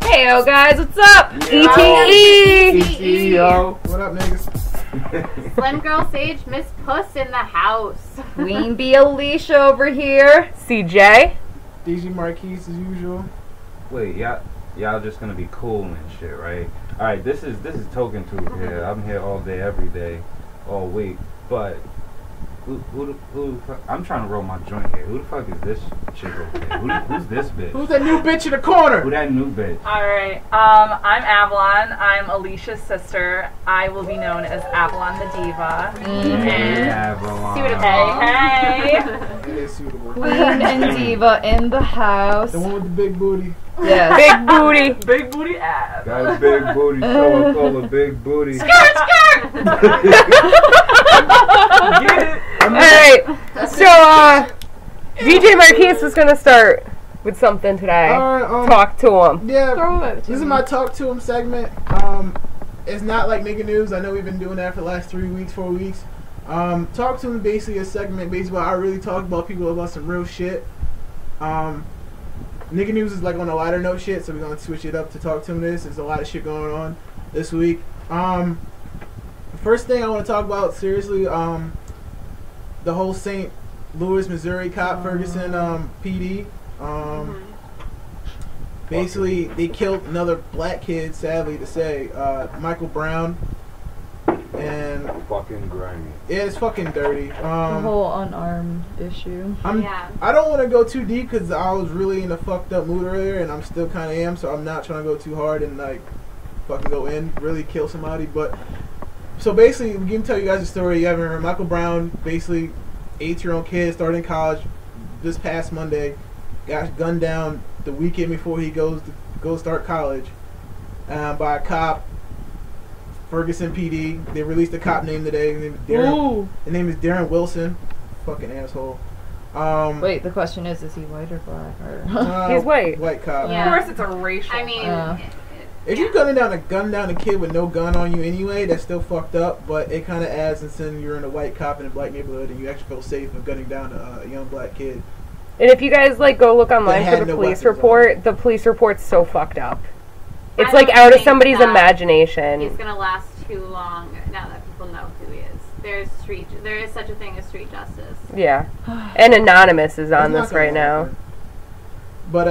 Hey yo guys, what's up? Yeah. ETE! Yo. What up, niggas? Slim Girl Sage, Miss Puss in the house. Queen Bee Alicia over here. CJ. DJ Marquise as usual. Wait, y'all just gonna be cool and shit, right? Alright, this is Token Tooth here. I'm here all day, every day, all week. But who I'm trying to roll my joint here. Who the fuck is this chick over there? Who's this bitch? Who's that new bitch in the corner? Who that new bitch? Alright, I'm Avalon. I'm Alicia's sister. I will be known as Avalon the Diva. Hey, Avalon. Hey. It is suitable. Queen and Diva in the house. The one with the big booty. Yes. Big booty. Big booty ass. Got a big booty, so I call a big booty. Skirt! Get it? Alright, so DJ Marquise is gonna start with something today. Talk to him. Yeah, this is my talk to him segment. It's not like nigga news. I know we've been doing that for the last 3 weeks, 4 weeks. Talk to him is basically a segment basically where I really talk about people about some real shit. Nigga news is like on a lighter note shit, so we're gonna switch it up to talk to him this. There's a lot of shit going on this week. First thing I want to talk about seriously, the whole St. Louis, Missouri cop Ferguson PD. Basically, they killed another black kid. Sadly to say, Michael Brown. And Fucking grimy. yeah, it's fucking dirty. The whole unarmed issue. I don't want to go too deep because I was really in a fucked up mood earlier, and I'm still kind of am. So I'm not trying to go too hard and like fucking go in, really kill somebody. But so basically, we can tell you guys a story you haven't heard. Michael Brown, basically, 8-year-old kid starting college this past Monday, got gunned down the weekend before he goes to go start college by a cop. Ferguson PD. They released a cop name today. His name is Darren Wilson. Fucking asshole. Wait, the question is he white or black? Or He's white. White cop. Yeah. Of course, it's a racial. I mean, If you're gun down a kid with no gun on you anyway, that's still fucked up. But it kind of adds and then you're in a white cop in a black neighborhood and you actually feel safe of gunning down a young black kid. And if you guys like go look online had for the no police weapons report, the police report's so fucked up. It's I like don't out of think somebody's that imagination. He's gonna last too long now that people know who he is. There is such a thing as street justice. Yeah. And Anonymous is on It's not this right gonna now. happen. But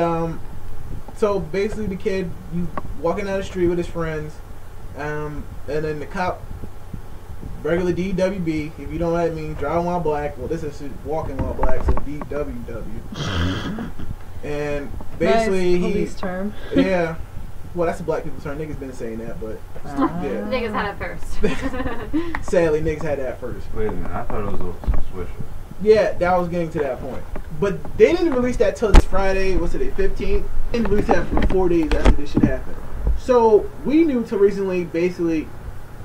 so basically the kid, you walking down the street with his friends, and then the cop, regular DWB. If you don't know what that means, driving while black. Well, this is walking while black, so DWW. And basically Nice police term. yeah. Well, that's a black people term. Niggas been saying that, but yeah. Niggas had it first. Sadly, niggas had that first. Wait a minute, I thought it was a Swisher. Yeah, that was getting to that point. But they didn't release that till this Friday, what's today, 15th? They didn't release that for 4 days after this shit happened. So, we knew till recently, basically,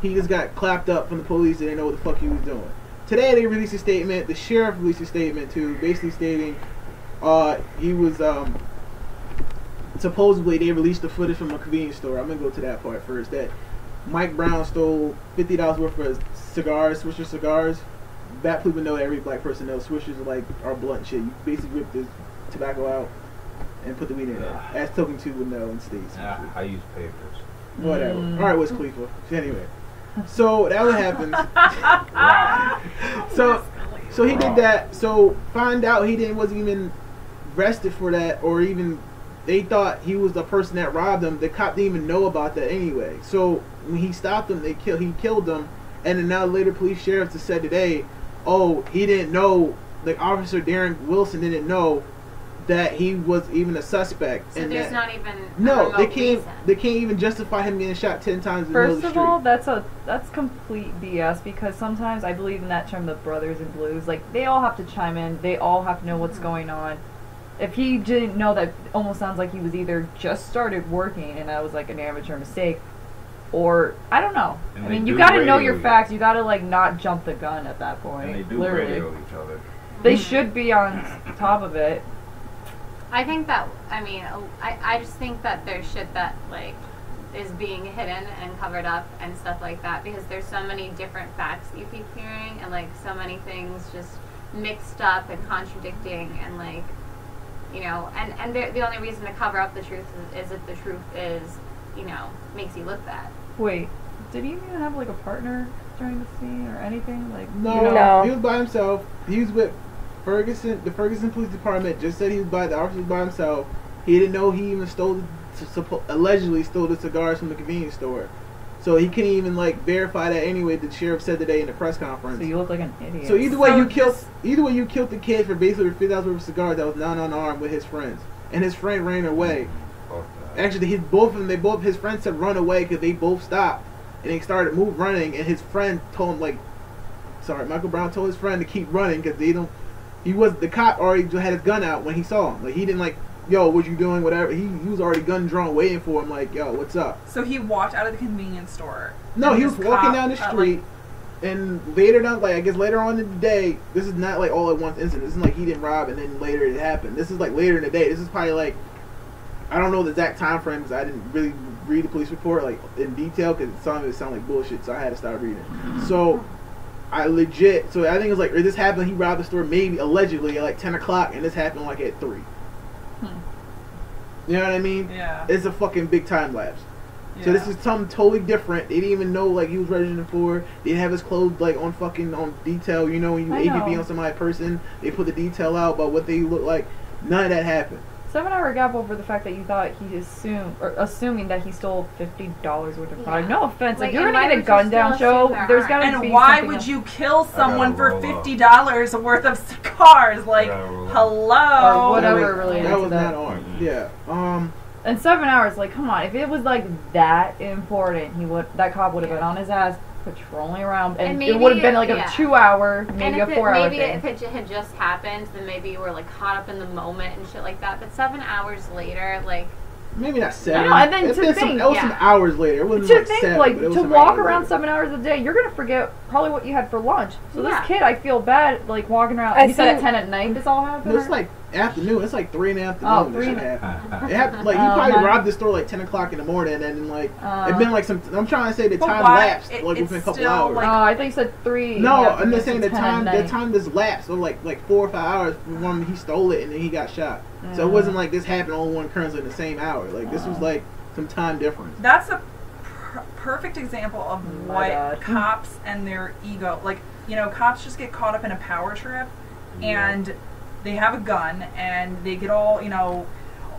he just got clapped up from the police. They didn't know what the fuck he was doing. Today, they released a statement. The sheriff released a statement, too, basically stating he was, supposedly, they released the footage from a convenience store. I'm going to go to that part first. That Mike Brown stole $50 worth of cigars, Swisher cigars. Black people know, every black person knows Swishers are like our blunt shit. You basically rip the tobacco out and put the weed in there. As Token 2 would know in states. Yeah, I use papers. Whatever. Alright, Wiz Khalifa. Anyway. So that what happens. So he did that. So find out he wasn't even arrested for that, or even they thought he was the person that robbed them. The cop didn't even know about that anyway. So when he stopped them, he killed them. And then now later police sheriffs have said today, oh, he didn't know, like Officer Darren Wilson didn't know that he was even a suspect. So and there's that, not even no, a they remote can't. reason. They can't even justify him getting shot 10 times in the middle of First the of street. all, that's complete BS, because sometimes I believe in that term, the brothers in blues. Like, they all have to chime in. They all have to know what's going on. If he didn't know, that almost sounds like he was either just started working and that was like an amateur mistake, or I don't know. And I mean, they you do gotta know radio your facts. You gotta like not jump the gun at that point. And they do literally. radio each other. They should be on top of it. I think that, I mean, I just think that there's shit that, like, is being hidden and covered up and stuff like that, because there's so many different facts that you keep hearing, and, like, so many things just mixed up and contradicting and like, you know, and the only reason to cover up the truth is if the truth is, you know, makes you look bad. Wait, did he even have like a partner during the scene or anything? Like no, he was by himself. He was with Ferguson. The Ferguson Police Department just said the officer was by himself. He didn't know he even allegedly stole the cigars from the convenience store. So he couldn't even like verify that anyway. The sheriff said today in the press conference. So you look like an idiot. So either way you killed the kid for basically $50 worth of cigars that was not unarmed with his friends, and his friend ran away. Actually, his friends said run away because they both stopped and they started running, and his friend told him Michael Brown told his friend to keep running because the cop already had his gun out when he saw him. Like he didn't like. Yo, what you doing? Whatever. He was already gun drawn, waiting for him. Like, yo, what's up? So he walked out of the convenience store. No, he was walking down the street, and later on in the day, this is not like all at once incident. This isn't like he didn't rob and then later it happened. This is like later in the day. This is probably like, I don't know the exact time frame because I didn't really read the police report like in detail because some of it sounded like bullshit, so I had to start reading. So I think it's like this happened. He robbed the store maybe allegedly at like 10 o'clock, and this happened like at 3. You know what I mean? Yeah. It's a fucking big time lapse. Yeah. So this is something totally different. They didn't even know like he was registered for. They didn't have his clothes like on detail. You know when you APB on somebody's person, they put the detail out about what they look like. None of that happened. 7-hour gap over the fact that you thought assuming that he stole $50 worth of product. No offense, like you're gonna get a gun down show. There's gotta be. And why would you kill someone for $50 worth of cigars? Like, hello, or whatever related that to was that. not armed. Yeah. And 7 hours, like, come on. If it was like that important, that cop would have been on his ass patrolling around, and maybe, it would have been like a 2-hour, maybe a 4-hour thing. Maybe if it had just happened, then maybe you were like caught up in the moment and shit like that. But 7 hours later, like. Maybe not 7. No, and then it to was think, some hours later. It wasn't to like think, 7, like, but it was to some walk hours around later. 7 hours a day, you're gonna forget probably what you had for lunch. So Yeah. this kid, I feel bad, like walking around. You said at 10 at night this all happened. No, it's like afternoon. It's like 3 in the afternoon. Oh, This 3 shit in the happened. It happened like he probably robbed the store like 10 o'clock in the morning, and then like it'd been like some. I'm trying to say the But time why? lapsed like within a couple still, hours. like- Oh, I think you said 3. No, yeah, I'm just saying the 10 at night. time just lapsed. So like 4 or 5 hours from when he stole it and then he got shot. So it wasn't like this happened all in one occurrence in the same hour. Like this was like some time difference. That's a perfect example of My what God. cops and their ego, like, you know, cops just get caught up in a power trip, and they have a gun, and they get all, you know,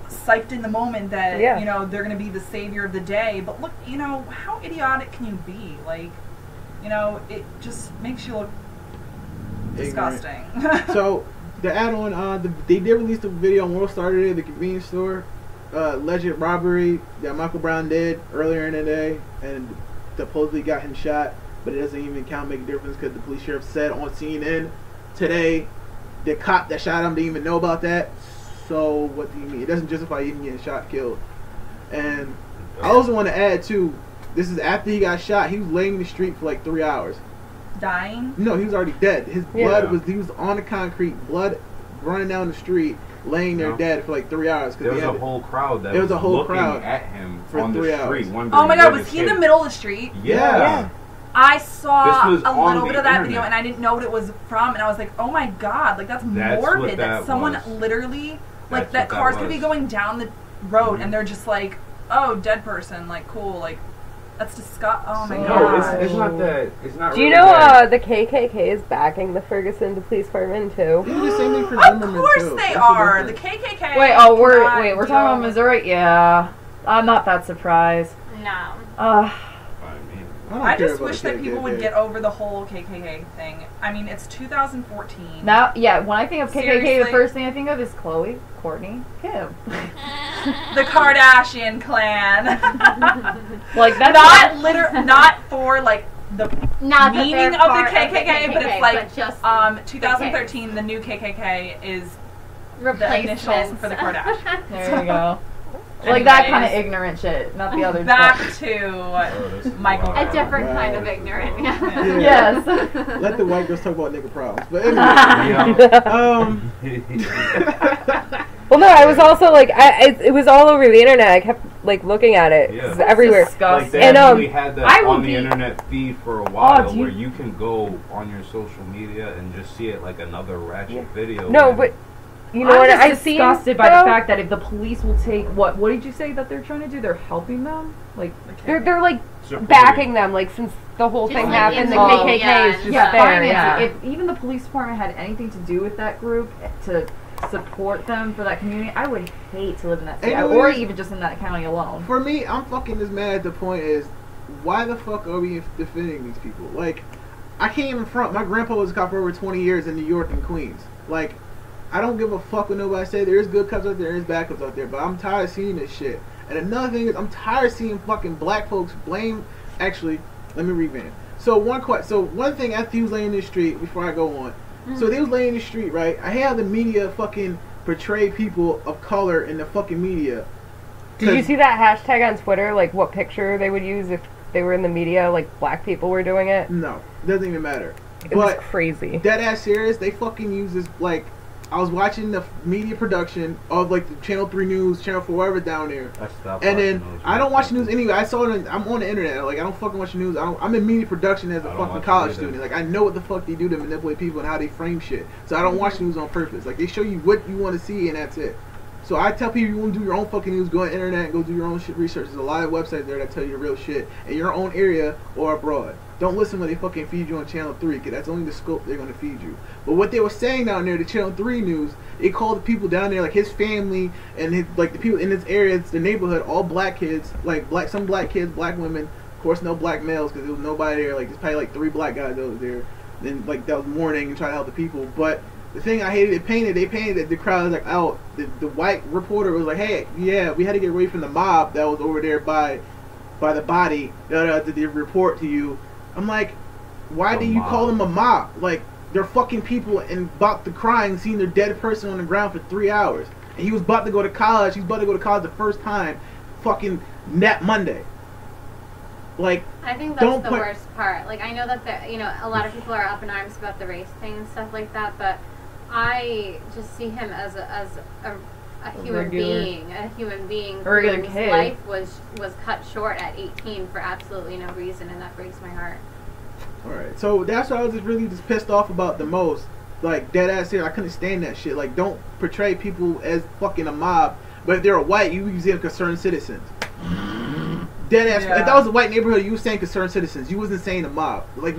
psyched in the moment that, you know, they're going to be the savior of the day. But look, you know, how idiotic can you be? Like, you know, it just makes you look disgusting. So the add-on, they did release the video on World Star today, the convenience store. Alleged robbery that Michael Brown did earlier in the day, and supposedly got him shot, but it doesn't even make a difference because the police sheriff said on CNN today the cop that shot him didn't even know about that. So what do you mean? It doesn't justify even getting shot, killed. And I also want to add too, this is after he got shot. He was laying in the street for like 3 hours. Dying? No, he was already dead. His blood he was on the concrete, blood running down the street, laying there dead for like 3 hours. There was a whole crowd that was looking at him for on 3 the hours. street. Oh my God, was he in the middle of the street? Yeah. I saw This was a on little the bit of that internet. video, and I didn't know what it was from, and I was like, oh my God, like that's morbid what that someone was. literally, like That's that what that car's gonna be was. going down the road, and they're just like, oh, dead person, like cool, like that's disgusting. Oh my No, God. it's not that. It's not. Do you really know that. the KKK is backing the Ferguson Police Department too? They do the same thing for Of Zimmerman course too. they That's are. The difference. KKK. We're talking about deal- Missouri. Yeah, I'm not that surprised. No. don't I care just about wish the that people would KKK. get over the whole KKK thing. I mean, it's 2014. Now, yeah, when I think of KKK, Seriously? the first thing I think of is Chloe, Courtney, Kim. The Kardashian clan. Like that's not for like the Not that meaning they're of the part KKK, but it's like but just 2013. The new KKK is the replacements initials for the Kardashians. There you go. Like that kind of Anyways. ignorant shit, not the other Back stuff. to Michael. A different kind of Wow. ignorant. Yeah. Yes. Let the white girls talk about nigga problems. But anyway, Well, no, I was also like, it was all over the internet. I kept like looking at it. Yeah. It's everywhere. Like they and actually had that on the be... internet feed for a while, where you can go on your social media and just see it like another ratchet video. No, but you know what? I'm disgusted by the fact that if the police will take what did you say that they're trying to do? They're helping them, like they're like backing them, like since the whole thing happened, the KKK is just there. Yeah. If even the police department had anything to do with that group to support them for that community, I would hate to live in that city, or even just in that county alone. For me, I'm fucking just mad at the point is, why the fuck are we defending these people? Like, I can't even front. My grandpa was a cop for over 20 years in New York and Queens. Like, I don't give a fuck what nobody say. There is good cops out there, there is bad cops out there, but I'm tired of seeing this shit. And another thing is, I'm tired of seeing fucking black folks blame. Actually, let me revamp. So one thing after he was laying in the street, before I go on. So they was laying in the street, right? I had the media fucking portray people of color in the fucking media. Did you see that hashtag on Twitter? Like what picture they would use if they were in the media? Like black people were doing it? No, doesn't even matter. It was crazy. Dead ass serious. They fucking use this like. I was watching the media production of like the Channel 3 News, Channel 4, whatever down there. And then I don't watch the news anyway. I saw it. I'm on the internet. Like I don't fucking watch the news. I'm in media production as a fucking college student. Like I know what the fuck they do to manipulate people and how they frame shit. So I don't watch news on purpose. Like they show you what you want to see and that's it. So I tell people you want to do your own fucking news, go on the internet and go do your own shit research. There's a lot of websites there that tell you the real shit in your own area or abroad. Don't listen when they fucking feed you on Channel 3, because that's only the scope they're going to feed you. But what they were saying down there, the Channel 3 News, it called the people down there, like his family and his, like the people in his area, it's the neighborhood, all black kids, like some black kids, black women, of course no black males, because there was nobody there, like there's probably like 3 black guys over there. Then like that was mourning and trying to help the people. But the thing I hated, they painted that the crowd was like out. The white reporter was like, hey, yeah, we had to get away from the mob that was over there by the body that did the report to you. I'm like, why do you call them a mob? Like, they're fucking people and about to crying, seeing their dead person on the ground for 3 hours. And he was about to go to college. He's about to go to college the first time, fucking Nat Monday. Like, I think that's the worst part. Like, I know that a lot of people are up in arms about the race thing and stuff like that, but I just see him as a human being, whose life was cut short at 18 for absolutely no reason, and that breaks my heart. Alright, so that's what I was just pissed off about the most. Like, dead ass here, I couldn't stand that shit. Like, don't portray people as fucking a mob, but if they're a white, you use them concerned citizens. Dead ass. Yeah. If that was a white neighborhood, you were saying concerned citizens. You wasn't saying a mob. Like,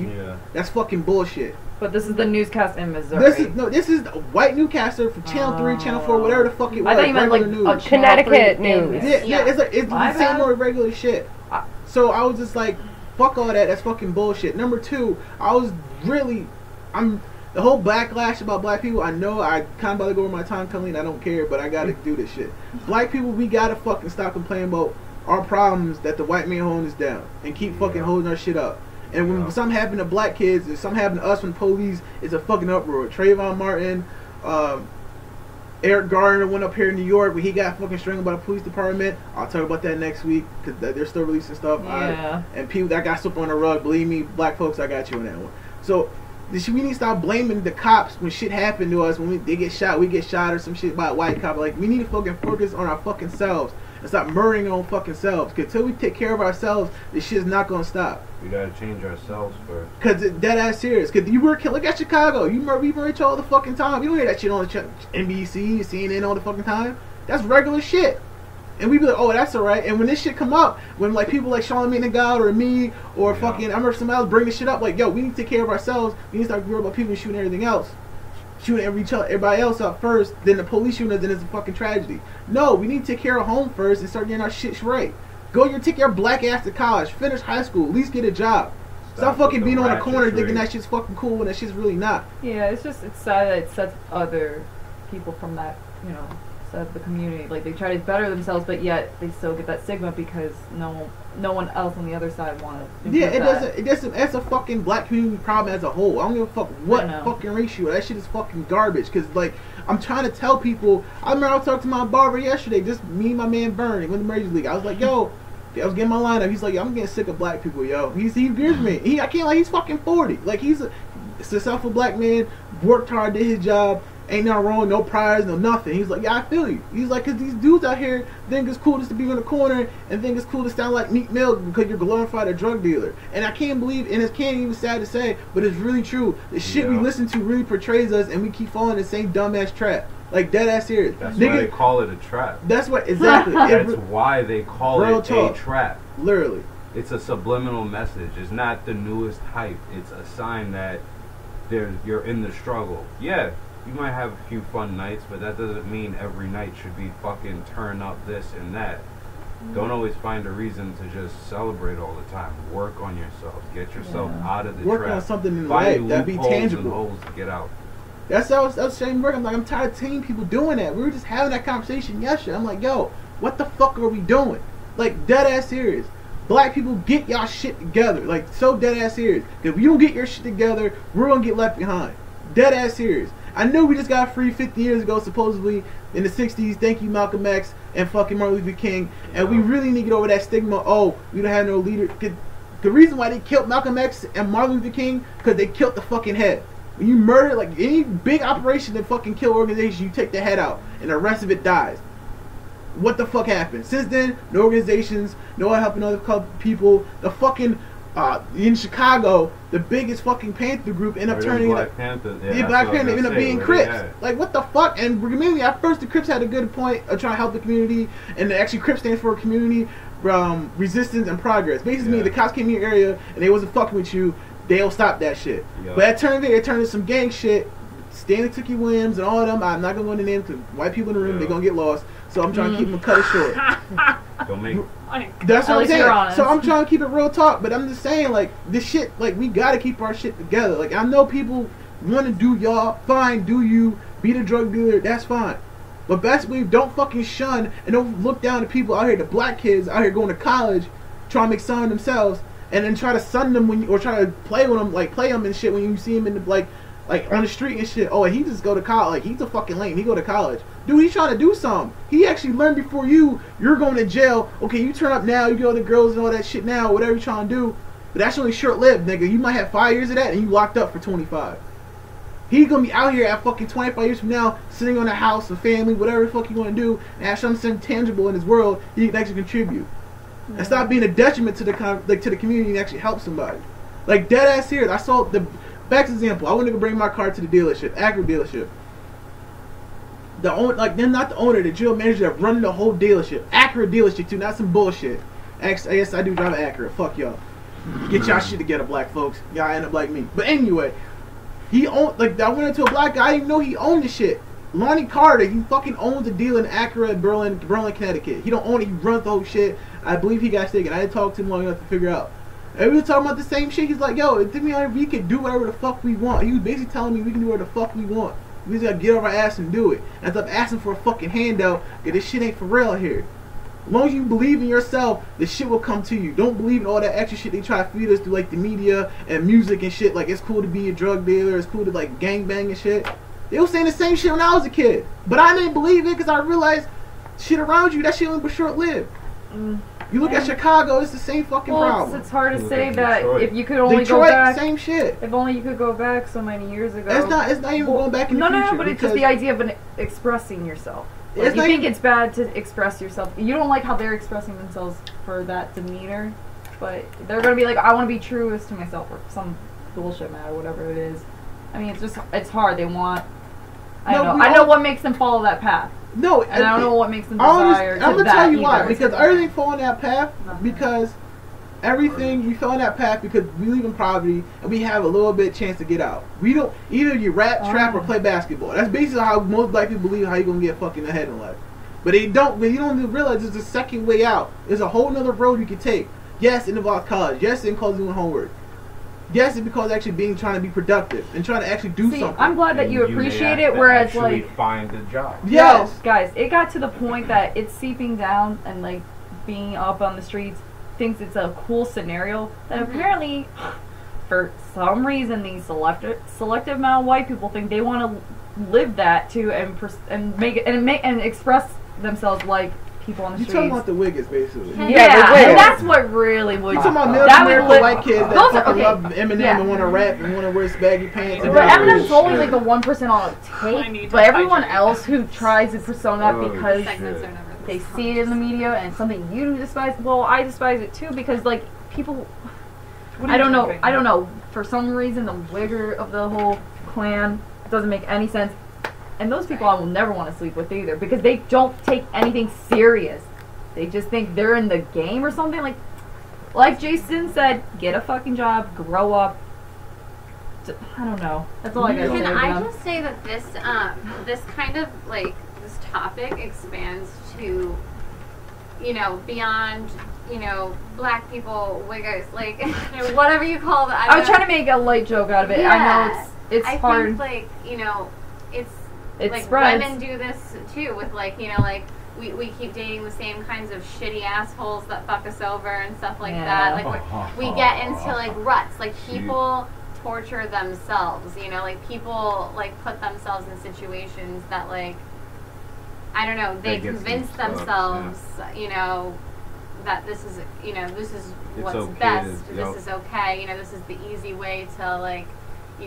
that's fucking bullshit. But this is the newscast in Missouri. This is a white newscaster for Channel 3, Channel 4, whatever the fuck it was. I thought you meant like news. Connecticut news. Yeah, it's the same old regular shit. So I was just like, fuck all that. That's fucking bullshit. Number 2, the whole backlash about black people. I know I kind of about to go over my time coming. I don't care, but I gotta do this shit. Black people, we gotta fucking stop complaining about our problems that the white man holding us down and keep fucking holding our shit up. And when something happened to black kids, if something happened to us from the police, it's a fucking uproar. Trayvon Martin, Eric Garner went up here in New York where he got fucking strangled by the police department. I'll talk about that next week because they're still releasing stuff. Yeah. And people that got swept on the rug, believe me, black folks, I got you on that one. So we need to stop blaming the cops when shit happened to us. When they get shot, we get shot or some shit by a white cop. Like, we need to fucking focus on our fucking selves and stop murdering our own fucking selves. Because until we take care of ourselves, this shit's not going to stop. We gotta change ourselves first. Because it's dead ass serious. Because you were look at Chicago. We murder each other all the fucking time. You don't hear that shit on NBC, CNN all the fucking time. That's regular shit. And we be like, oh, that's alright. And when this shit come up, when like people like Charlamagne the God or me or fucking, I remember somebody else bring this shit up, like, yo, we need to take care of ourselves. We need to start worrying about people shooting everything else. Shooting everybody else up first, then the police shooting us, then it's a fucking tragedy. No, we need to take care of home first and start getting our shit right. Take your black ass to college, finish high school, at least get a job. Stop fucking being on the corner thinking that shit's fucking cool when that shit's really not. Yeah, it's sad that it sets other people from that, side of the community. Like, they try to better themselves, but yet they still get that stigma because no one else on the other side wanted. Yeah, it doesn't. That's a fucking black community problem as a whole. I don't give a fuck what fucking race you are. That shit is fucking garbage. Cause like, I'm trying to tell people. I remember I was talking to my barber yesterday. Just me and my man Vern. He went to Major League. I was like, yo. I was getting my lineup. He's like, yo, I'm getting sick of black people, yo. He agrees with me. I can't, like, he's fucking 40. Like, he's a successful black man, worked hard, did his job, Ain't nothing wrong, no prize, no nothing. He's like, yeah, I feel you. He's like, because these dudes out here think it's cool just to be in the corner and think it's cool to sound like Meek Mill because you're glorified a drug dealer. And I can't believe, and it can't even sad to say, but it's really true. The shit we listen to really portrays us, and we keep falling in the same dumbass trap. Like, dead ass serious. That's why they call it a trap. That's what, exactly. That's why they call it a trap. Literally. It's a subliminal message. It's not the newest hype. It's a sign that you're in the struggle. Yeah. You might have a few fun nights, but that doesn't mean every night should be fucking turn up this and that. Don't always find a reason to just celebrate all the time. Work on yourself. Get yourself out of the trap. Work on something in life that be tangible. And holes to get out. That's shame work. I'm like, I'm tired of seeing people doing that. We were just having that conversation yesterday. I'm like, yo, what the fuck are we doing? Like, dead ass serious. Black people, get y'all shit together. Like, so dead ass serious. If you don't get your shit together, we're gonna get left behind. Dead ass serious. I know we just got free 50 years ago, supposedly, in the 60s. Thank you, Malcolm X and fucking Martin Luther King. And we really need to get over that stigma. Oh, we don't have no leader. The reason why they killed Malcolm X and Martin Luther King, because they killed the fucking head. When you murder, like any big operation that fucking kill organization, you take the head out, and the rest of it dies. What the fuck happened? Since then, no organizations, no one helping other people. The fucking in Chicago, the biggest fucking Panther group ended up turning Black Panther. Black Panther ended up being Crips. Like, what the fuck? And mainly at first, the Crips had a good point of trying to help the community, and actually Crips stands for community resistance and progress. Basically, the cops came in your area and they wasn't fucking with you, they'll stop that shit. But it turned into some gang shit. Stanley Tookie Williams and all of them. I'm not gonna go into names because white people in the room, they're gonna get lost. So I'm trying to keep them cut it short. Don't make. That's what I'm saying. So I'm trying to keep it real talk, but I'm just saying, like, this shit, like, we gotta keep our shit together. Like, I know people want to do y'all, fine, do you, be the drug dealer, that's fine. But best believe, don't fucking shun and don't look down to people out here, the black kids out here going to college, trying to make some of themselves, and then try to sun them when you, or try to play with them, like play them and shit when you see them in the like on the street and shit. Oh, he just go to college. Like, he's a fucking lame. He go to college. Dude, he's trying to do something. He actually learned before you. You're going to jail. Okay, you turn up now. You get all the girls and all that shit now. Whatever you're trying to do. But that's only short-lived, nigga. You might have 5 years of that and you locked up for 25. He's going to be out here at fucking 25 years from now, sitting on a house, a family, whatever the fuck you want to do, and have something tangible in his world he can actually contribute. And stop being a detriment to the to the community and actually help somebody. Like, dead ass serious. I saw the best example. I went to go bring my car to the dealership, Acura dealership. The owner, like, they're not the owner, the general manager that running the whole dealership. Acura dealership too, not some bullshit. Yes, I do drive an Acura. Fuck y'all. Get y'all shit together, black folks. Y'all end up like me. But anyway, he owned, like, I went into a black guy. I didn't even know he owned the shit. Lonnie Carter, he fucking owns a deal in Acura in Berlin, Connecticut. He don't own it. He runs the whole shit. I believe he got taken. I didn't talk to him long enough to figure out. And we were talking about the same shit. He's like, yo, we can do whatever the fuck we want. He was basically telling me we can do whatever the fuck we want. We just gotta get off our ass and do it. And stop asking for a fucking handout, because this shit ain't for real here. As long as you believe in yourself, the shit will come to you. Don't believe in all that extra shit they try to feed us through, like, the media and music and shit. Like, it's cool to be a drug dealer. It's cool to, like, gangbang and shit. They were saying the same shit when I was a kid. But I didn't believe it because I realized shit around you, that shit was short-lived. You look at Chicago, it's the same fucking problem. It's hard to say that if you could only Detroit, go back. Same shit. If only you could go back so many years ago. It's not even going back in the future. No, but it's just the idea of expressing yourself. Like, you think it's bad to express yourself. You don't like how they're expressing themselves for that demeanor, but they're going to be like, I want to be truest to myself or some bullshit matter, whatever it is. I mean, it's hard. They want, I know what makes them follow that path. No, and I don't know what makes them desire I'm going to tell you why. Either. Because everything fall in that path, because everything, we fell in that path because we live in poverty and we have a little bit chance to get out. We don't, either you rap, trap, or play basketball. That's basically how most black people believe how you're going to get fucking ahead in life. But you don't realize there's a second way out. There's a whole nother road you can take. Yes, it involves college. Yes, it involves doing homework. Yes, it's because actually trying to be productive and trying to actually do something. I'm glad that you appreciate it, whereas like find a job. Yes, no, guys, it got to the point that it's seeping down and like being up on the streets thinks it's a cool scenario that apparently, for some reason, these selective amount of white people think they want to live that too and make it and express themselves like people on the You're streets. talking about the Wiggins, basically. Yeah, and that's what really would. You're talking about middle American white kids that fucking love Eminem and want to rap and want to wear baggy pants. But Eminem's only like the 1% on tape, but everyone else who tries to persona that because they see it in the media and it's something you despise. Well, I despise it too because like people. I don't know. For some reason, the wigger of the whole clan doesn't make any sense. And those people I will never want to sleep with either because they don't take anything serious. They just think they're in the game or something. Like Jason said, get a fucking job, grow up. I don't know. That's all I gotta say. Can I just say that this kind of like this topic expands to, beyond, black people, wiggers, like whatever you call that. I was trying to make a light joke out of it. Yeah. I know it's hard. I think it like spreads. Women do this too with we keep dating the same kinds of shitty assholes that fuck us over and stuff like that. Like we get into like ruts. Like people torture themselves, like people like put themselves in situations that like I don't know, they convince themselves, that this is what's okay best. This is okay. This is the easy way to like, be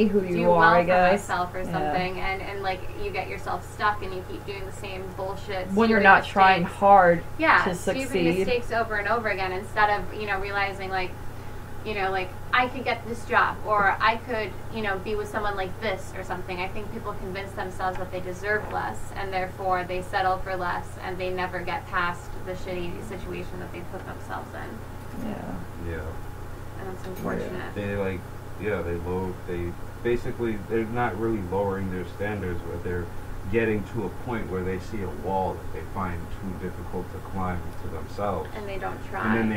who you do are, well I guess. for myself or something, and like you get yourself stuck and you keep doing the same bullshit when you're not trying hard to succeed. Stupid mistakes over and over again instead of realizing like I could get this job or I could be with someone like this or something. I think people convince themselves that they deserve less and therefore they settle for less and they never get past the shitty situation that they put themselves in. Yeah. And it's unfortunate. They're not really lowering their standards, but they're getting to a point where they see a wall that they find too difficult to climb to themselves. And they don't try. And then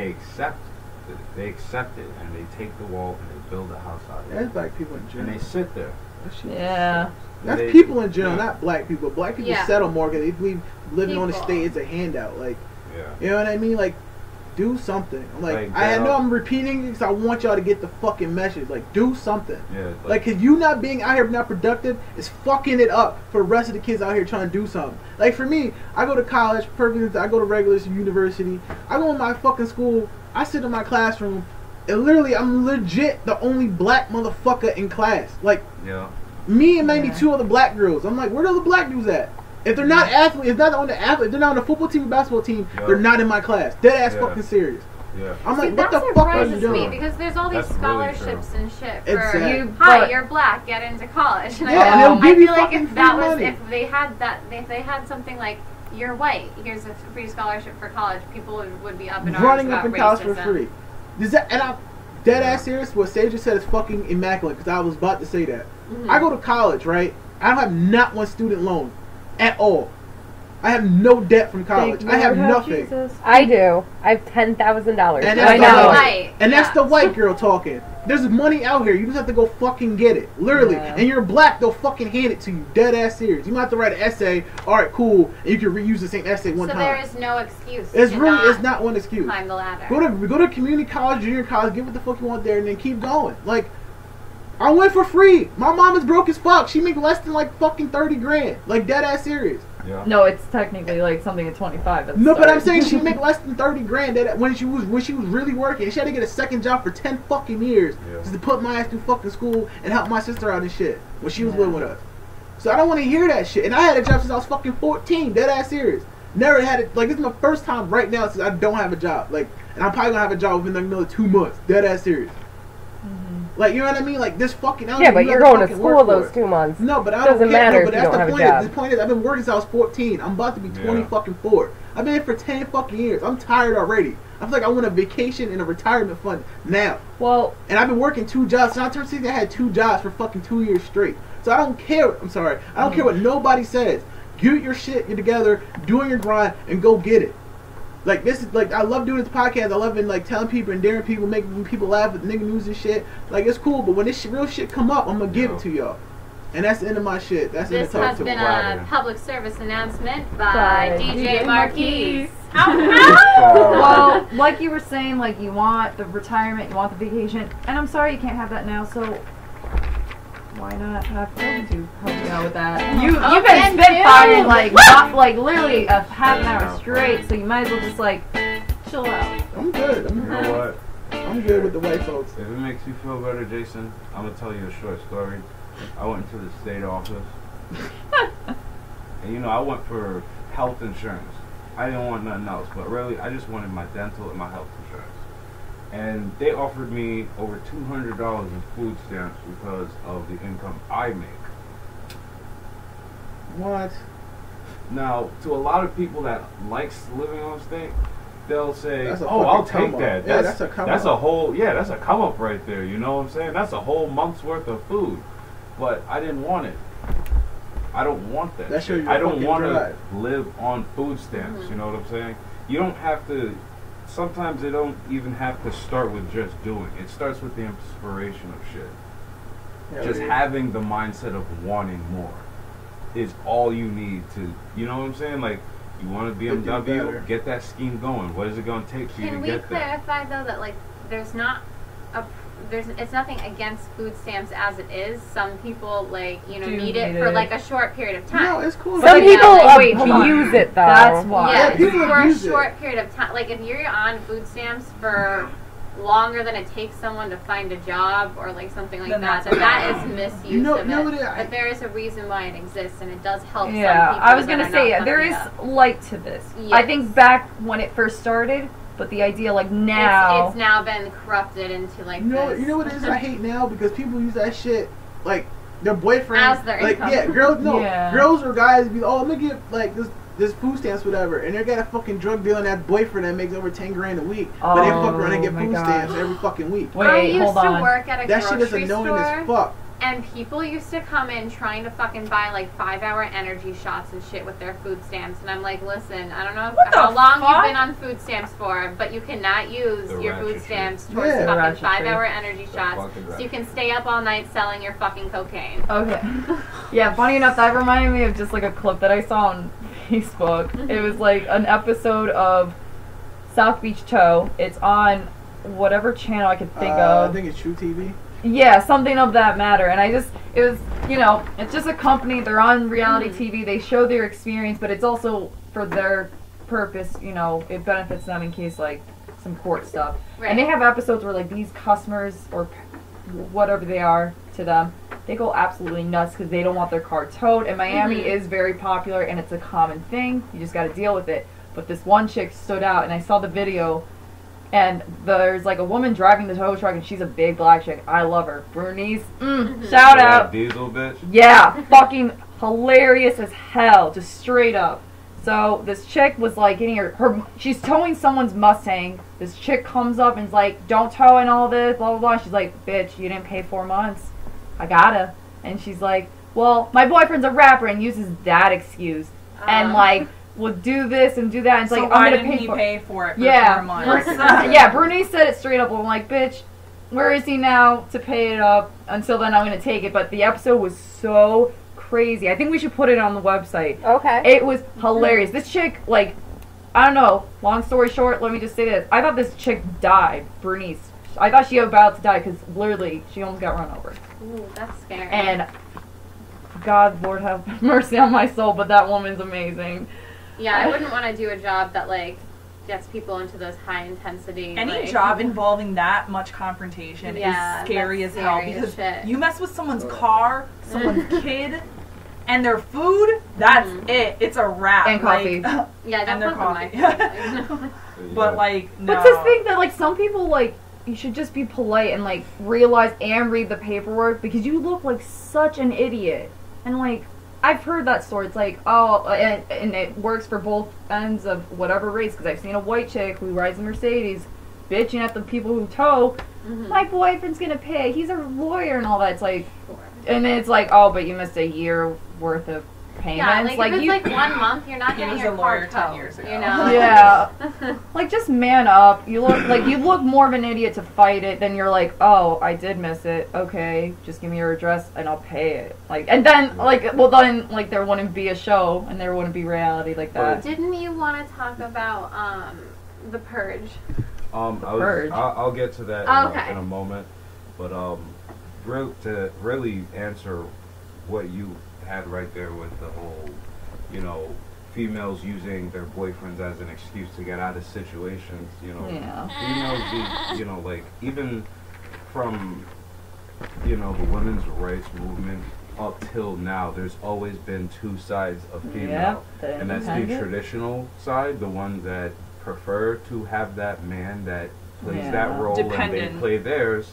they accept it and they take the wall and they build a house out of it. That's black people in general. And they sit there. That's people in general, not black people. Black people settle more because they believe living on the state is a handout. Like, you know what I mean? Like, do something. I know I'm repeating it because I want y'all to get the fucking message. Like, do something. Yeah. Like, cause you not being out here not productive is fucking it up for the rest of the kids out here trying to do something. Like for me, I go to college, I go to regular university. I go in my fucking school. I sit in my classroom, and literally, I'm legit the only black motherfucker in class. Like, me and maybe two other black girls. I'm like, where are the black dudes at? If they're not athletes, if they're not on the athlete, they're not on the football team, basketball team, they're not in my class. Dead ass fucking serious. Yeah. I'm like, what the fuck are you doing? Because there's all these scholarships and shit for exactly. Hi, you're black, get into college. And and they'll give you fucking if that was money. If they had something like you're white, here's a free scholarship for college, people would be up in arms running about up in college racism. for free. And I'm dead ass serious. What Sage just said is fucking immaculate because I was about to say that. Mm-hmm. I go to college, right? I don't have not one student loan at all. I have no debt from college. I have nothing. Jesus. I do. I have $10,000. And that's the white girl talking. There's money out here. You just have to go fucking get it. Literally. Yeah. And you're black, they'll fucking hand it to you. Dead ass serious. You might have to write an essay. Alright, cool. And you can reuse the same essay one time. So there is no excuse. It's not one excuse. Climb the ladder. Go to community college, junior college, get what the fuck you want there, and then keep going. Like, I went for free. My mom is broke as fuck. She make less than like fucking 30 grand. Like dead ass serious. Yeah. No, it's technically like something at 25. No, but I'm saying she make less than 30 grand when she was really working. She had to get a second job for 10 fucking years just to put my ass through fucking school and help my sister out and shit when she was living with us. So I don't want to hear that shit. And I had a job since I was fucking 14. Dead ass serious. Never had it. Like, this is my first time right now since I don't have a job. Like, and I'm probably gonna have a job within another 2 months. Dead ass serious. Like, you know what I mean? Like, this fucking... Yeah, but you're going to school those 2 months. No, but I don't care. Matter no, but if that's you don't the have point. a job. The point is, I've been working since I was 14. I'm about to be 20 fucking 4. I've been here for 10 fucking years. I'm tired already. I feel like I want a vacation and a retirement fund now. Well... And I've been working 2 jobs. Since I turned 16, I had 2 jobs for fucking 2 years straight. So I don't care. I'm sorry. I don't care what nobody says. Get your shit together, doing your grind, and go get it. Like, this is, like, I love doing this podcast. I love like telling people and daring people, making people laugh with nigga news and shit. Like, it's cool, but when this real shit come up, I'm gonna give it to y'all. And that's the end of my shit. That's this has been a public service announcement by DJ Marquise. Well, like you were saying, like, you want the retirement, you want the vacation, and I'm sorry you can't have that now, so why not have Kobe help you out with that? You've been spitfiring like not like literally a half an hour straight, so you might as well just like chill out. I'm good. You know what? I'm good with the white folks. If it makes you feel better, Jason, I'm gonna tell you a short story. I went into the state office, and I went for health insurance. I didn't want nothing else, but really, I just wanted my dental and my health insurance. And they offered me over $200 in food stamps because of the income I make. What? Now, to a lot of people that likes living on state, they'll say, "Oh, I'll take that." Yeah, that's a come up. That's a come up right there. You know what I'm saying? That's a whole month's worth of food. But I didn't want it. I don't want that. I don't want to live on food stamps. You know what I'm saying? You don't have to. Sometimes they don't even have to start with just doing. It starts with the inspiration of shit. Yeah, just having the mindset of wanting more is all you need to. You know what I'm saying? Like, you want a BMW, get that scheme going. What is it going to take for you to get there? Can we clarify though that like it's nothing against food stamps as it is. Some people need it for like a short period of time. No, it's cool. Some people use it though. That's why. Yeah, people for a short period of time. Like if you're on food stamps for longer than it takes someone to find a job or like something like that is misuse of it. But there is a reason why it exists, and it does help some people. I was gonna say there is light to this. Yes. I think back when it first started. But the idea, like now, it's now been corrupted into like you know what it is. I hate now because people use that shit like their boyfriend as their income. Girls or guys be I'm gonna get like this food stamps whatever, and they got a fucking drug dealer and that boyfriend that makes over $10 grand a week, but they fuck around and get food stamps every fucking week. Wait, I used to work at a that shit is grocery annoying store. as fuck. And people used to come in trying to fucking buy like 5-hour energy shots and shit with their food stamps. And I'm like, listen, I don't know how long you've been on food stamps for, but you cannot use your food stamps towards fucking 5-hour energy shots. So you can stay up all night selling your fucking cocaine. Okay. Yeah, funny enough, that reminded me of just like a clip that I saw on Facebook. It was like an episode of South Beach Tow. It's on whatever channel I could think of. I think it's True TV. Yeah, something of that matter. And it was, it's just a company. They're on reality TV. They show their experience, but it's also for their purpose, it benefits them in case, like, some court stuff. Right. And they have episodes where, like, these customers or whatever they are to them, they go absolutely nuts because they don't want their car towed. And Miami is very popular, and it's a common thing. You just got to deal with it. But this one chick stood out, and I saw the video. And there's like a woman driving the tow truck, and she's a big black chick. I love her. Bernice, shout out. Diesel bitch? Yeah, fucking hilarious as hell, just straight up. So this chick was like getting she's towing someone's Mustang. This chick comes up and is like, don't tow and all this, blah, blah, blah. She's like, bitch, you didn't pay 4 months. I gotta. And she's like, well, my boyfriend's a rapper, and uses that excuse. And like, would do this and do that. And it's so like, why I'm gonna didn't he pay for it for 4 months? Yeah, Bernice said it straight up. I'm like, bitch, where is he now to pay it up? Until then, I'm gonna take it. But the episode was so crazy. I think we should put it on the website. Okay. It was hilarious. This chick, like, I don't know. Long story short, let me just say this. I thought this chick died, Bernice. I thought she was about to die because literally she almost got run over. Ooh, that's scary. And God, Lord have mercy on my soul, but that woman's amazing. Yeah, I wouldn't want to do a job that, like, gets people into those high intensity. Any job involving that much confrontation is scary as hell because you mess with someone's car, someone's kid, and their food, that's it. It's a wrap. And coffee. And their coffee. But, like, no. But to think that, like, some people, like, you should just be polite and, like, realize and read the paperwork because you look like such an idiot. And, like, I've heard that story. It's like, oh, and it works for both ends of whatever race. Because I've seen a white chick who rides a Mercedes bitching at the people who tow. My boyfriend's gonna pay. He's a lawyer and all that. It's like, and then it's like, oh, but you missed a year worth of payments. Yeah, like if it's like 1 month, you're not getting your car towed. 10 years ago. You know? Yeah. Like, just man up. You look more of an idiot to fight it than you're like, oh, I did miss it. Okay, just give me your address and I'll pay it. Like, and then, like, well, then, like, there wouldn't be a show and there wouldn't be reality like that. Didn't you want to talk about The Purge? I'll get to that in a moment. But really answer what you had right there with the whole, you know, females using their boyfriends as an excuse to get out of situations, you know. Females, you know, like, even from, you know, the women's rights movement up till now, there's always been two sides of female. And that's the traditional side, the ones that prefer to have that man that plays that role and they play theirs.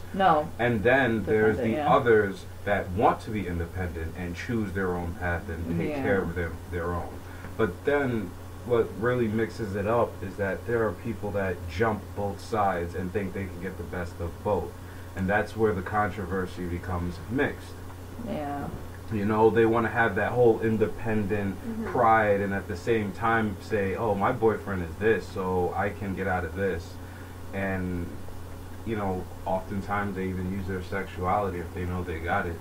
And then there's the others that want to be independent and choose their own path and take care of their own. But then what really mixes it up is that there are people that jump both sides and think they can get the best of both. And that's where the controversy becomes mixed. You know, they want to have that whole independent pride and at the same time say, oh, my boyfriend is this, so I can get out of this. And, you know, oftentimes they even use their sexuality if they know they got it.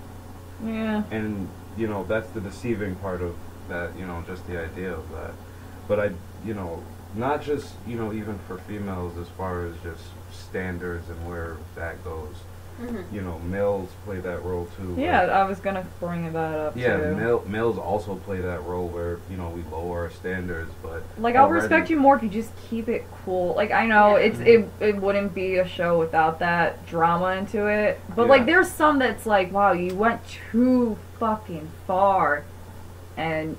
And, you know, that's the deceiving part of that, you know, just the idea of that. But you know, not just, you know, even for females as far as just standards and where that goes. You know, males play that role too. I was gonna bring that up too. Males also play that role where, you know, we lower our standards, but like I'll respect you more if you just keep it cool. Like I know it wouldn't be a show without that drama into it, but like there's some that's like, wow, you went too fucking far, and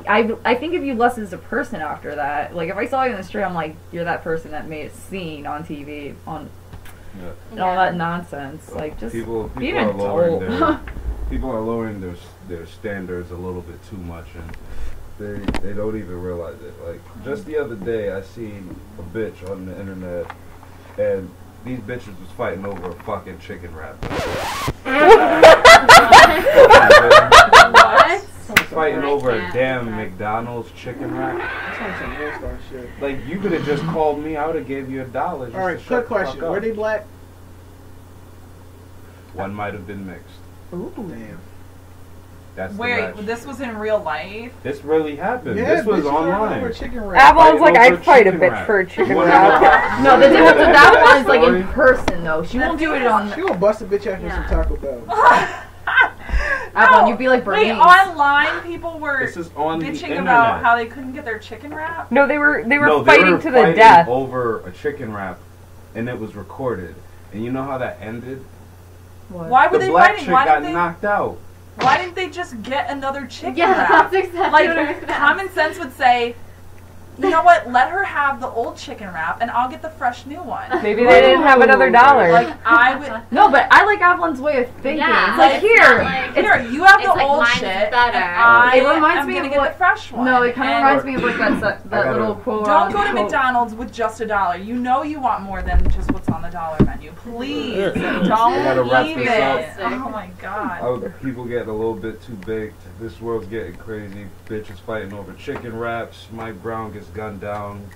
I think of you less as a person after that. Like if I saw you in the street, I'm like, you're that person that made a scene on TV on. And all that nonsense, like just people be an are adult. lowering their standards a little bit too much, and they don't even realize it. Like just the other day, I seen a bitch on the internet, and these bitches was fighting over a fucking chicken wrap. What? Fighting over a damn McDonald's chicken wrap. Like, you could have just called me. I would have gave you $1. Alright, quick question. Were they black? One might have been mixed. Ooh. Damn. That's Wait, this was in real life? This really happened. This was online. Avalon's like, I'd fight a bitch for a chicken wrap. No, the difference with that one is like in person though. She won't do it on. She gonna bust a bitch after some Taco Bell. Avalon, you'd be like Bernice. Wait, online people were bitching about how they couldn't get their chicken wrap? No, they were fighting to the death over a chicken wrap, and it was recorded. And you know how that ended? What? Why were they fighting? The black chick got knocked out. Why didn't they just get another chicken wrap? Yeah, that's exactly what I was common sense would say, you know what? Let her have the old chicken wrap, and I'll get the fresh new one. Maybe they didn't have another $1. Like I would. No, but I like Avalon's way of thinking. Yeah, it's like here, you have the old shit. Better. It reminds me of the fresh one. No, it kind of reminds me of like that little quote. Don't go to McDonald's with just $1. You know you want more than just what's on the dollar menu. Please don't leave it. Oh my god. People getting a little bit too baked. This world's getting crazy. Bitches fighting over chicken wraps. Mike Brown gets gunned down,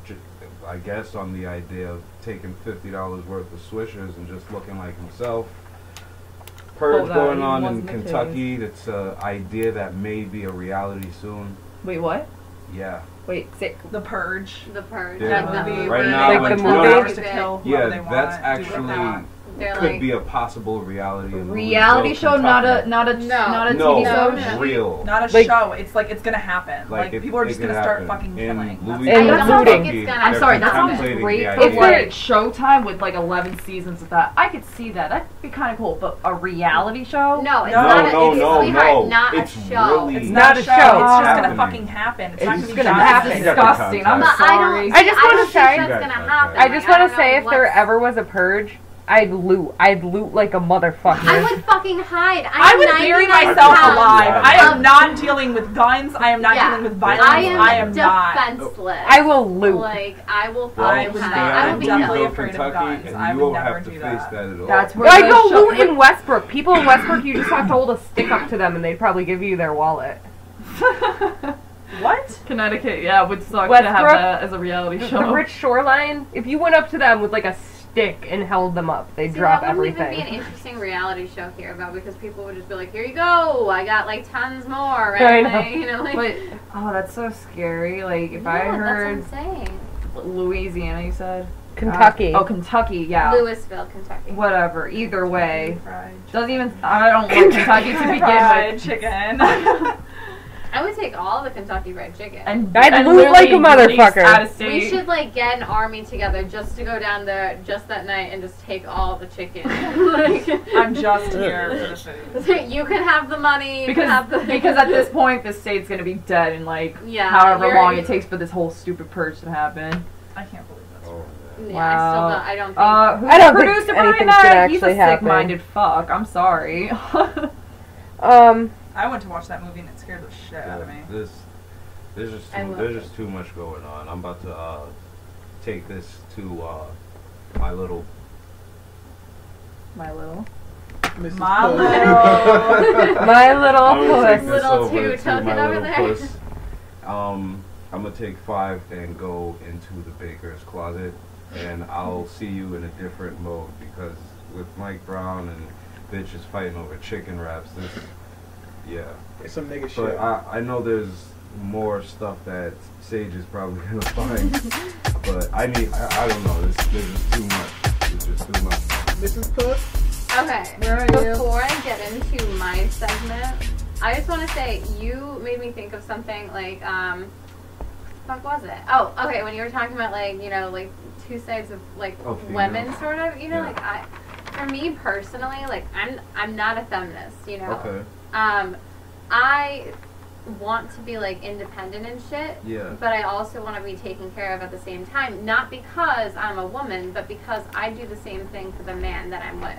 I guess, on the idea of taking $50 worth of Swishers and just looking like himself. Purge going on in Kentucky. That's an idea that may be a reality soon. Wait, what? Yeah. Wait, The Purge. The Purge. Yeah. Like the movie. Right now, like the movie. Yeah, that's actually could be a possible reality. Reality show, not a TV show. No, real. Not a show. It's like it's gonna happen. Like people are just gonna start fucking killing. I'm sorry, that sounds great. If we're Showtime with like 11 seasons of that, I could see that. That'd be kind of cool. But a reality show? No, it's not. It's not a show. It's not a show. It's just gonna fucking happen. It's just gonna happen. It's disgusting. I'm sorry. I just want to say. That's gonna happen. I just want to say, if there ever was a purge, I'd loot like a motherfucker. I would fucking hide. I would bury myself alive. I am not dealing with guns. I am not dealing with violence. I am defenseless. I will loot. Like, I will fucking hide. I would be definitely afraid of guns. I would never do that. That's where I go loot in Westbrook. People in Westbrook, you just have to hold a stick up to them and they'd probably give you their wallet. What? Connecticut, would suck to have that as a reality show. The rich shoreline, if you went up to them with like a stick and held them up, they'd drop everything. That wouldn't even be an interesting reality show here about, because people would just be like, here you go, I got like tons more, right? You know, like, but that's so scary. Like if I heard that's insane. Louisiana, you said? Kentucky. Kentucky, yeah. Louisville, Kentucky. Whatever. Either way, doesn't even. I don't want Kentucky to begin with. Chicken. I would take all the Kentucky Fried Chicken. And I'd loot like a motherfucker. Out of state. We should like get an army together just to go down there just that night and just take all the chicken. Like, I'm just here for the food. You can have the money. Because at this point the state's gonna be dead in like however long it takes for this whole stupid purge to happen. I can't believe that's Yeah, wow. I don't think. I don't think producer anything's Brian gonna Knight? He's a actually happen. sick-minded fuck. I'm sorry. I went to watch that movie and it scared the shit out of me. There's just too much going on. I'm about to take this to my little. My little Mrs. My Puss. My little I'm gonna take puss. this Little over two to tucking my over little there. puss. I'm gonna take 5 and go into the baker's closet, and I'll see you in a different mode because with Mike Brown and bitches fighting over chicken wraps, It's some nigga But shit. I know there's more stuff that Sage is probably gonna find, but I don't know. There's just too much. It's just too much. Mrs. Puss? Okay, Where are you? before I get into my segment, I just want to say you made me think of something like, fuck was it? Oh, okay, when you were talking about like, like two sides of like women sort of, like for me personally, like I'm not a feminist, Okay. I want to be like independent and shit. Yeah. But I also want to be taken care of at the same time, not because I'm a woman, but because I do the same thing for the man that I'm with.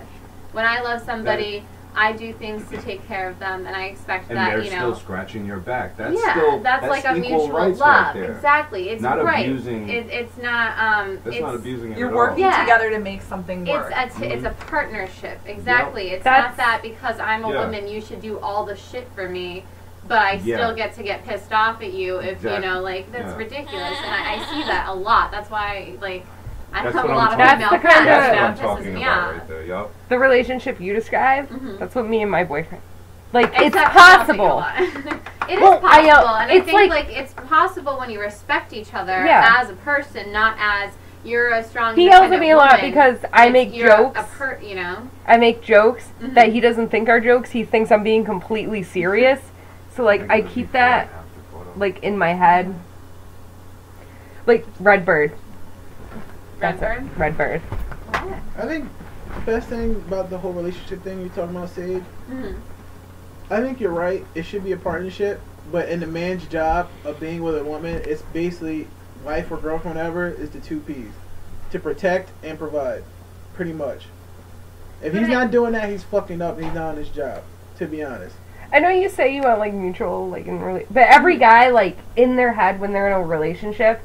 When I love somebody, I do things to take care of them, and I expect and that, they're still scratching your back. That's that's like a equal mutual rights love. right there. Exactly. It's not right. abusing. It's not. That's not abusing it You're at working all. together to make something work. It's a partnership. Exactly. Yep. It's not that because I'm a Yeah. woman, you should do all the shit for me. But I still get to get pissed off at you if, that's ridiculous. And I see that a lot. That's why, I have a lot of female friends. That's That pisses me off. Right there, yep. The relationship you described, that's what me and my boyfriend. It's Except possible. It is Well, possible. And I it's think, it's possible when you respect each other as a person, not as you're a strong He yells at me a lot woman. because I make jokes. I make jokes that he doesn't think are jokes. He thinks I'm being completely serious. So, I keep that, in my head. Like, Redbird. Redbird? Redbird. I think the best thing about the whole relationship thing you're talking about, Sage, I think you're right. It should be a partnership. But in the man's job of being with a woman, it's basically wife or girlfriend, whatever, is the 2 P's. To protect and provide. Pretty much. If he's not doing that, he's fucking up and he's not on his job. To be honest. I know you say you want mutual but every guy in their head when they're in a relationship,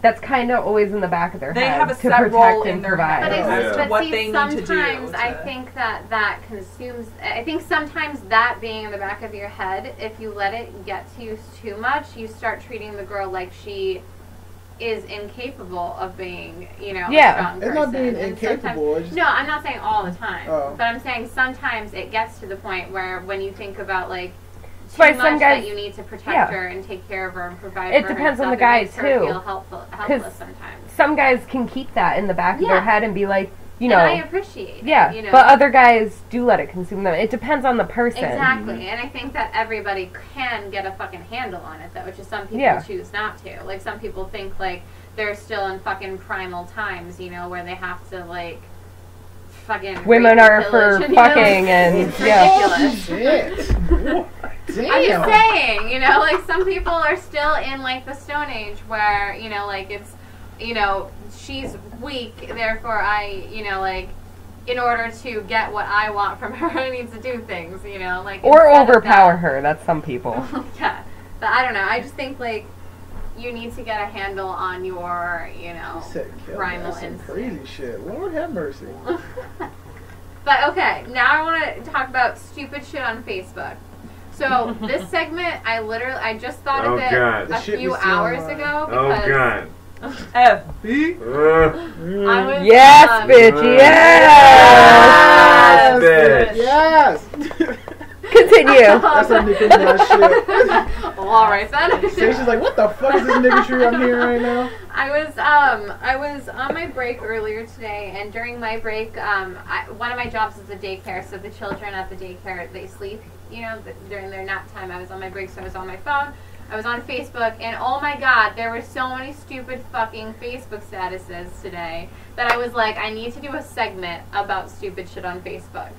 that's kind of always in the back of their head. They have a to set protect role and in their provide. head as to what see, they need to do. Sometimes I think that consumes. I think sometimes that being in the back of your head, if you let it get to you too much, you start treating the girl like she is incapable of being, a strong person. It's not being incapable. It's just, no, I'm not saying all the time. Oh. But I'm saying sometimes it gets to the point where when you think about, too Why much some guys, that you need to protect her and take care of her and provide it for her. depends on the it guy, makes her too. feel helpless sometimes. Some guys can keep that in the back of their head and be like, and I appreciate it. But other guys do let it consume them. It depends on the person. Exactly. And I think that everybody can get a fucking handle on it, though, which is some people choose not to. Like, some people think, they're still in fucking primal times, where they have to, fucking women are for and, fucking and it's ridiculous. Damn. I'm just saying, some people are still in the Stone Age where, it's, she's weak, therefore I, in order to get what I want from her, I need to do things, or overpower her. That's some people. Yeah, but I don't know. I just think you need to get a handle on your, primal instinct. Crazy shit. Lord have mercy. But okay, now I want to talk about stupid shit on Facebook. So this segment, I just thought of it a few hours ago because FB. I was yes, bitch. Yes. Yes. Can continue. That's some Nicki Minaj shit. Well, all right then. She's like, what the fuck is this nigga tree I'm hearing right now? I was on my break earlier today, and during my break, one of my jobs is a daycare, so the children at the daycare, they sleep, you know, during their nap time. I was on my break, so I was on my phone. I was on Facebook, and oh my god, there were so many stupid fucking Facebook statuses today that I was like, I need to do a segment about stupid shit on Facebook.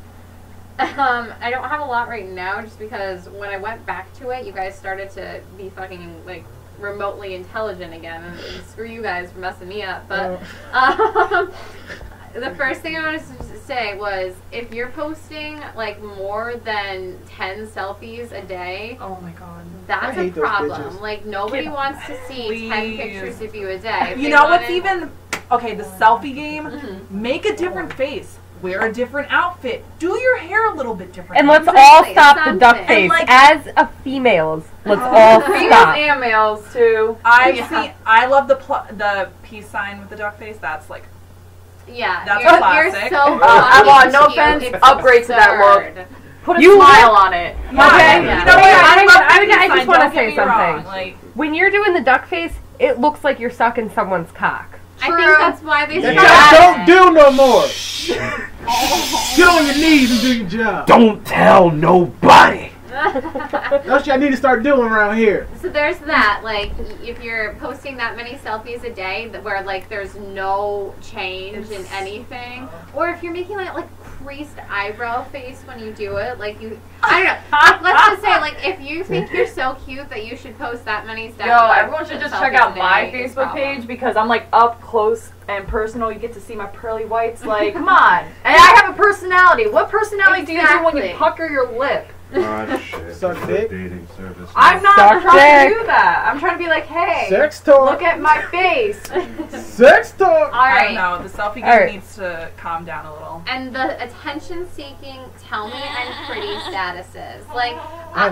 I don't have a lot right now, just because when I went back to it, you guys started to be fucking, like, remotely intelligent again, and screw you guys for messing me up, but the first thing I wanted to say was, if you're posting like more than 10 selfies a day, oh my god, that's a problem. Like, nobody wants to see 10 pictures of you a day. You know what's even okay, the selfie game, make a different face. Wear a different outfit. Do your hair a little bit different. And let's all stop the duck face. Like, as a females, let's all stop. And males too. I love the peace sign with the duck face. That's like, that's a classic. You're so I'm on. No offense. Upgrade to that look. Put a smile on it. Okay. You know what? I just want to say something. Like, when you're doing the duck face, it looks like you're sucking someone's cock. True. I think that's why they don't do no more. Get on your knees and do your job. Don't tell nobody. That's what I need to start doing around here. So there's that. Like, if you're posting that many selfies a day where like there's no change in anything, or if you're making like creased eyebrow face when you do it, like I don't know. Let's just say, like, if you think you're so cute that you should post that many steps. Yo, everyone should just check out my Facebook page, because I'm like up close and personal. You get to see my pearly whites. Like, come on. And I have a personality. What personality do you do when you pucker your lip? Shit. Suck dick. Dating service. I'm not trying to do that. I'm trying to be like, hey, sex talk. Look at my face. Sex talk. All right. I don't know. The selfie game needs to calm down a little. And the attention-seeking, tell me I'm pretty statuses. Like,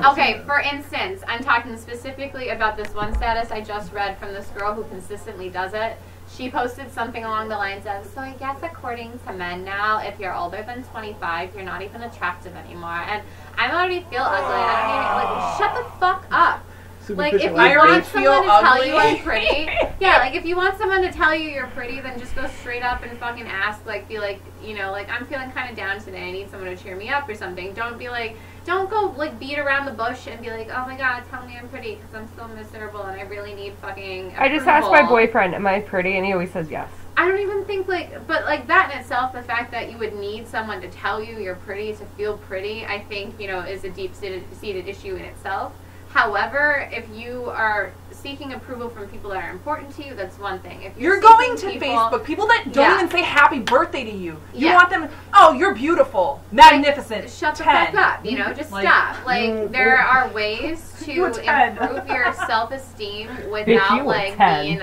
okay, for instance, I'm talking specifically about this one status I just read from this girl who consistently does it. She posted something along the lines of, so I guess according to men now, if you're older than 25, you're not even attractive anymore. And I already feel ugly. I don't even, like, shut the fuck up. Like, if you want someone to tell you I'm pretty, like, if you want someone to tell you you're pretty, then just go straight up and fucking ask, like, be like, you know, like, I'm feeling kind of down today, I need someone to cheer me up or something. Don't be like, don't go, like, beat around the bush and be like, oh my god, tell me I'm pretty, because I'm so miserable and I really need fucking approval. I just asked my boyfriend, am I pretty, and he always says yes. I don't even think, like, but, like, that in itself, the fact that you would need someone to tell you you're pretty, to feel pretty, I think, you know, is a deep-seated issue in itself. However, if you are seeking approval from people that are important to you, that's one thing. If you're going to Facebook, people that don't even say happy birthday to you, you want them, oh, you're beautiful, magnificent, like, shut the fuck up, you know, just stop. Like, there are ways to improve your self-esteem without, like, being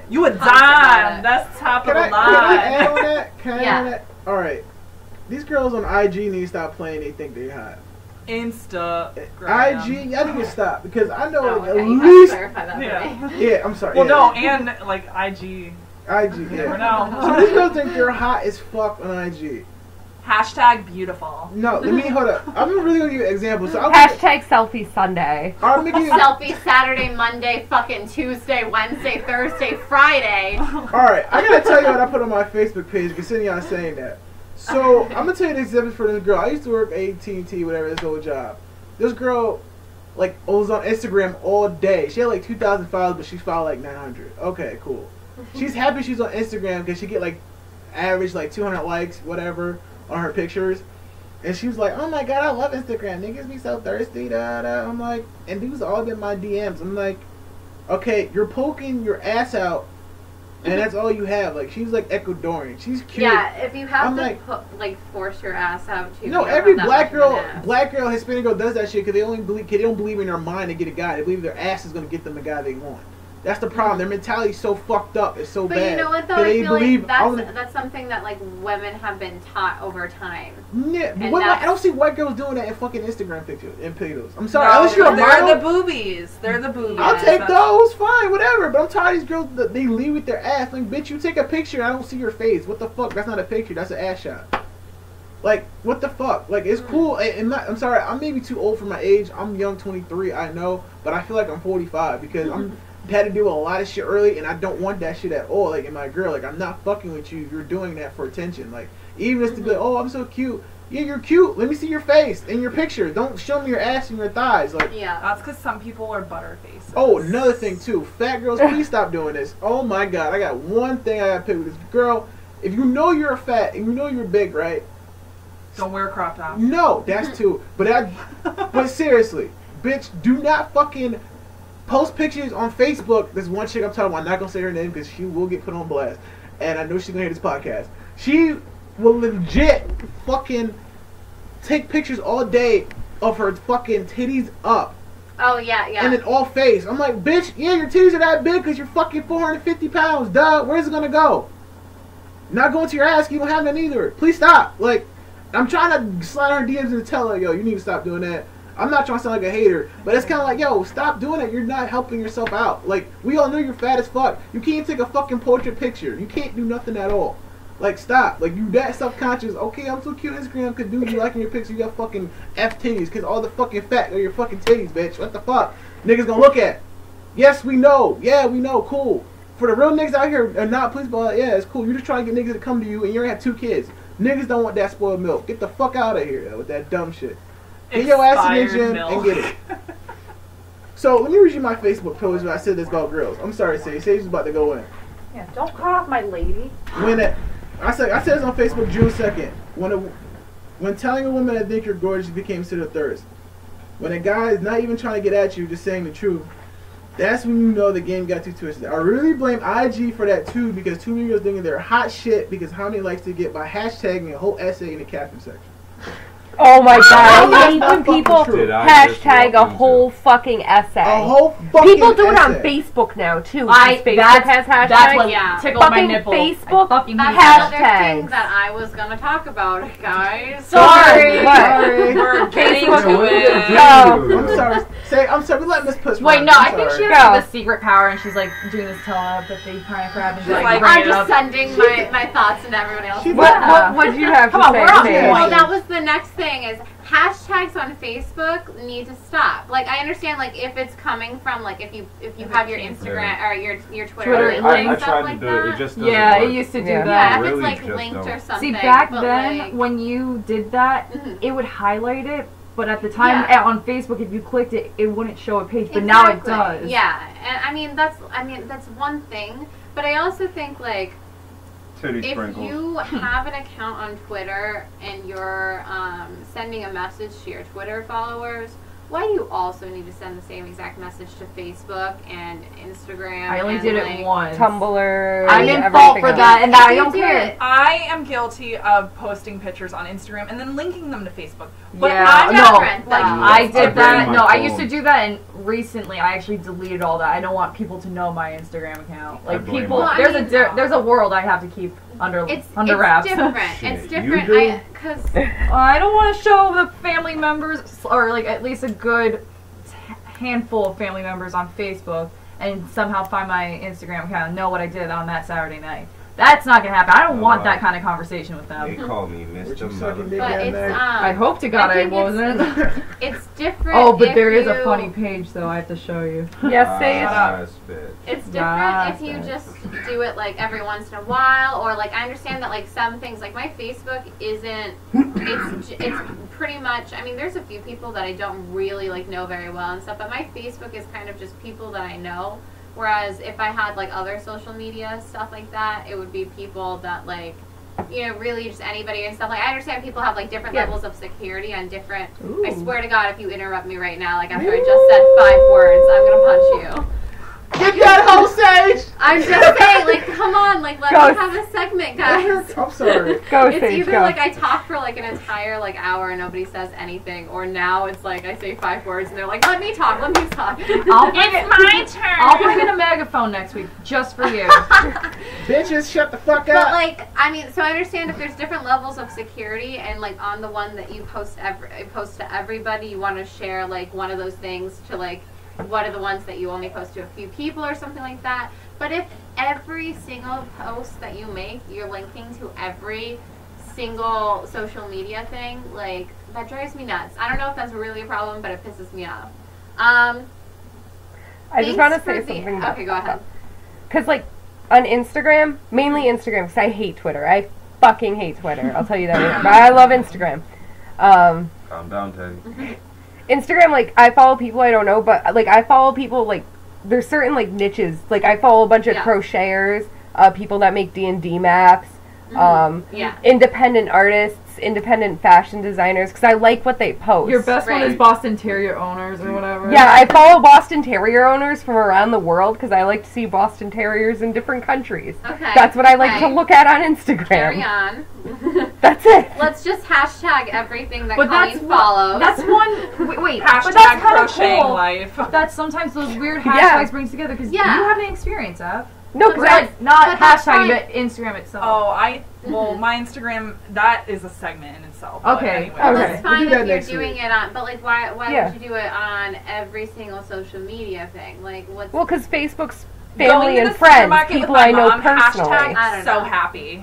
you a dime, that's top of the line. Can I add on that? Can I add on that? Alright, these girls on IG need to stop playing they think they're hot. Instagram. IG, I need to stop, because I know at least. I'm sorry. Well, no, and like IG. Yeah. No. So these girls think they're hot as fuck on IG. Hashtag beautiful. No, let me hold up. I'm really gonna give you an example. So hashtag selfie Sunday. Selfie Saturday, Monday, fucking Tuesday, Wednesday, Thursday, Friday. Alright, I gotta tell you what I put on my Facebook page, considering y'all saying that. So, I'm gonna tell you the example for this girl. I used to work at AT&T, whatever, this old job. This girl, like, was on Instagram all day. She had like 2,000 followers, but she followed like 900. Okay, cool. She's happy she's on Instagram because she get like average like 200 likes, whatever, on her pictures. And she was like, oh my god, I love Instagram. Niggas be so thirsty, da da. I'm like, and these all in my DMs. I'm like, okay, you're poking your ass out. And that's all you have. Like, she's like Ecuadorian. She's cute. Yeah, if you have to force your ass out too. No, every black girl, Hispanic girl does that shit because they don't believe in their mind to get a guy. They believe their ass is gonna get them the guy they want. That's the problem. Their mentality's so fucked up. It's so bad. But you know what though? I feel like that's something that like women have been taught over time. Yeah, I don't see white girls doing that in fucking Instagram pictures and videos. I'm sorry. No, unless you're a model, they're the boobies. They're the boobies. I'll take those. Fine, whatever. But I'm tired of these girls that they leave with their ass. Like, bitch, you take a picture. I don't see your face. What the fuck? That's not a picture. That's an ass shot. Like, what the fuck? Like, it's cool. I'm sorry, I'm maybe too old for my age. I'm young, 23, I know, but I feel like I'm 45 because I'm had to deal with a lot of shit early, and I don't want that shit at all. Like, in my girl, like, I'm not fucking with you. You're doing that for attention. Like, even just to be like, oh, I'm so cute. Yeah, you're cute. Let me see your face in your picture. Don't show me your ass and your thighs. Like, yeah, that's because some people are butterfaces. Oh, another thing too. Fat girls, please stop doing this. Oh my god, I got one thing I gotta pick with this girl. If you know you're fat and you know you're big, right? Don't wear a crop top. No, that's too. But seriously, bitch, do not fucking post pictures on Facebook. There's one chick I'm talking about. I'm not gonna say her name because she will get put on blast, and I know she's gonna hear this podcast. She will legit fucking take pictures all day of her fucking titties up. Oh, yeah. And then all face. I'm like, bitch, yeah, your titties are that big because you're fucking 450 pounds. Duh, where's it gonna go? Not going to your ass, you don't have none either. Please stop. Like, I'm trying to slide her DMs and tell her, yo, you need to stop doing that. I'm not trying to sound like a hater, but it's kind of like, yo, stop doing it. You're not helping yourself out. Like, we all know you're fat as fuck. You can't take a fucking portrait picture. You can't do nothing at all. Like, stop. Like, you that self-conscious. Okay, I'm so cute on Instagram because, dude, you liking your picture. You got fucking F titties because all the fucking fat are your fucking titties, bitch. What the fuck? Niggas gonna look at. Yes, we know. Yeah, we know. Cool. For the real niggas out here are not pleased, but yeah, it's cool. You're just trying to get niggas to come to you and you're gonna have 2 kids. Niggas don't want that spoiled milk. Get the fuck out of here with that dumb shit. Get your ass in the gym and get it. So, let me read you my Facebook post where I said this about girls. I'm sorry, Sage. Sage is about to go in. Yeah, don't cut off my lady. I said this on Facebook June 2nd. When telling a woman I think you're gorgeous became considered thirst. When a guy is not even trying to get at you, just saying the truth, that's when you know the game got too twisted. I really blame IG for that too because too many girls thinking they're hot shit because how many likes they get by hashtagging a whole essay in the caption section. Oh my god, I hate when people hashtag a whole fucking essay. A whole fucking People do it on essay. Facebook now too. Facebook has hashtags. That's what tickled my nipple. Facebook That's another thing that I was gonna talk about, guys. Sorry. We're getting to it. I'm sorry. I'm sorry. We let Miss Puss. Wait, no, I think she has the secret power, and she's like doing this telepathy kind of crap, and she's like, I'm just sending my thoughts into everyone else. What did you have to say? Well, that was the next thing is hashtags on Facebook need to stop. Like, I understand, like, if it's coming from, like, if you have your Instagram or your Twitter linked and stuff like that. It just it used to do that. Yeah, if really it's, like, linked or something. See, back but then, like, when you did that, it would highlight it, but at the time on Facebook, if you clicked it, it wouldn't show a page, but now it does. Yeah, and I mean, that's one thing, but I also think, like, if you have an account on Twitter and you're sending a message to your Twitter followers, why do you also need to send the same exact message to Facebook and Instagram? I only did it once. Tumblr. I'm in fault for that, and I don't care. I am guilty of posting pictures on Instagram and then linking them to Facebook. But I did that. No, I used to do that, and recently I actually deleted all that. I don't want people to know my Instagram account. Like people, there's a world I have to keep under wraps. It's different. Because I don't want to show the family members, or like at least a good handful of family members on Facebook, and somehow find my Instagram account and know what I did on that Saturday night. That's not gonna happen. I don't want that kind of conversation with them. They call me Mr. I hope to God I wasn't. It's different. Oh, but there is a funny page though. I have to show you. Yes, Sage. It's different if you just do it like every once in a while, or like I understand that like some things like my Facebook isn't. It's pretty much. I mean, there's a few people that I don't really like know very well and stuff, but my Facebook is kind of just people that I know. Whereas if I had like other social media stuff like that, it would be people that like, you know, really just anybody and stuff. Like I understand people have like different levels of security on different. Ooh. I swear to God, if you interrupt me right now, like after I just said 5 words, I'm gonna punch you. Get that whole Sage! I'm just saying, like, come on, like, let me have a segment, guys. I'm sorry. It's either like I talk for like an entire like hour and nobody says anything, or now it's like I say 5 words and they're like, let me talk. It's my turn. I'll bring in a megaphone next week just for you. Bitches, shut the fuck up. But like, I mean, so I understand if there's different levels of security, and like on the one that you post to everybody, you want to share like one of those things to like. What are the ones that you only post to a few people or something like that? But if every single post that you make, you're linking to every single social media thing, like, that drives me nuts. I don't know if that's really a problem, but it pisses me off. I just want to say something about okay, go ahead. Because, like, on Instagram, mainly Instagram, because I hate Twitter. I fucking hate Twitter. I'll tell you that. But I love Instagram. Calm down, Teddy. Instagram, like, I follow people I don't know, but, like, I follow people, like, there's certain, like, niches. Like, I follow a bunch of crocheters, people that make D&D maps, independent artists, independent fashion designers, because I like what they post. Your best one is Boston Terrier owners or whatever. Yeah, I follow Boston Terrier owners from around the world because I like to see Boston Terriers in different countries. Okay. That's what I like to look at on Instagram. Carry on. That's it. Let's just hashtag everything that Colleen follows. That's one. Wait. Hashtag but that's crocheting cool. life. That's sometimes those weird hashtags brings together because you have an experience, Ev. No, but not hashtagging, but Instagram itself. Oh, well, my Instagram, that is a segment in itself. Okay. Anyway. Well, that's fine if you're doing it on, but, like, why would you do it on every single social media thing? Like, what's... Well, because Facebook's family and friends, people I know personally. Hashtag so happy.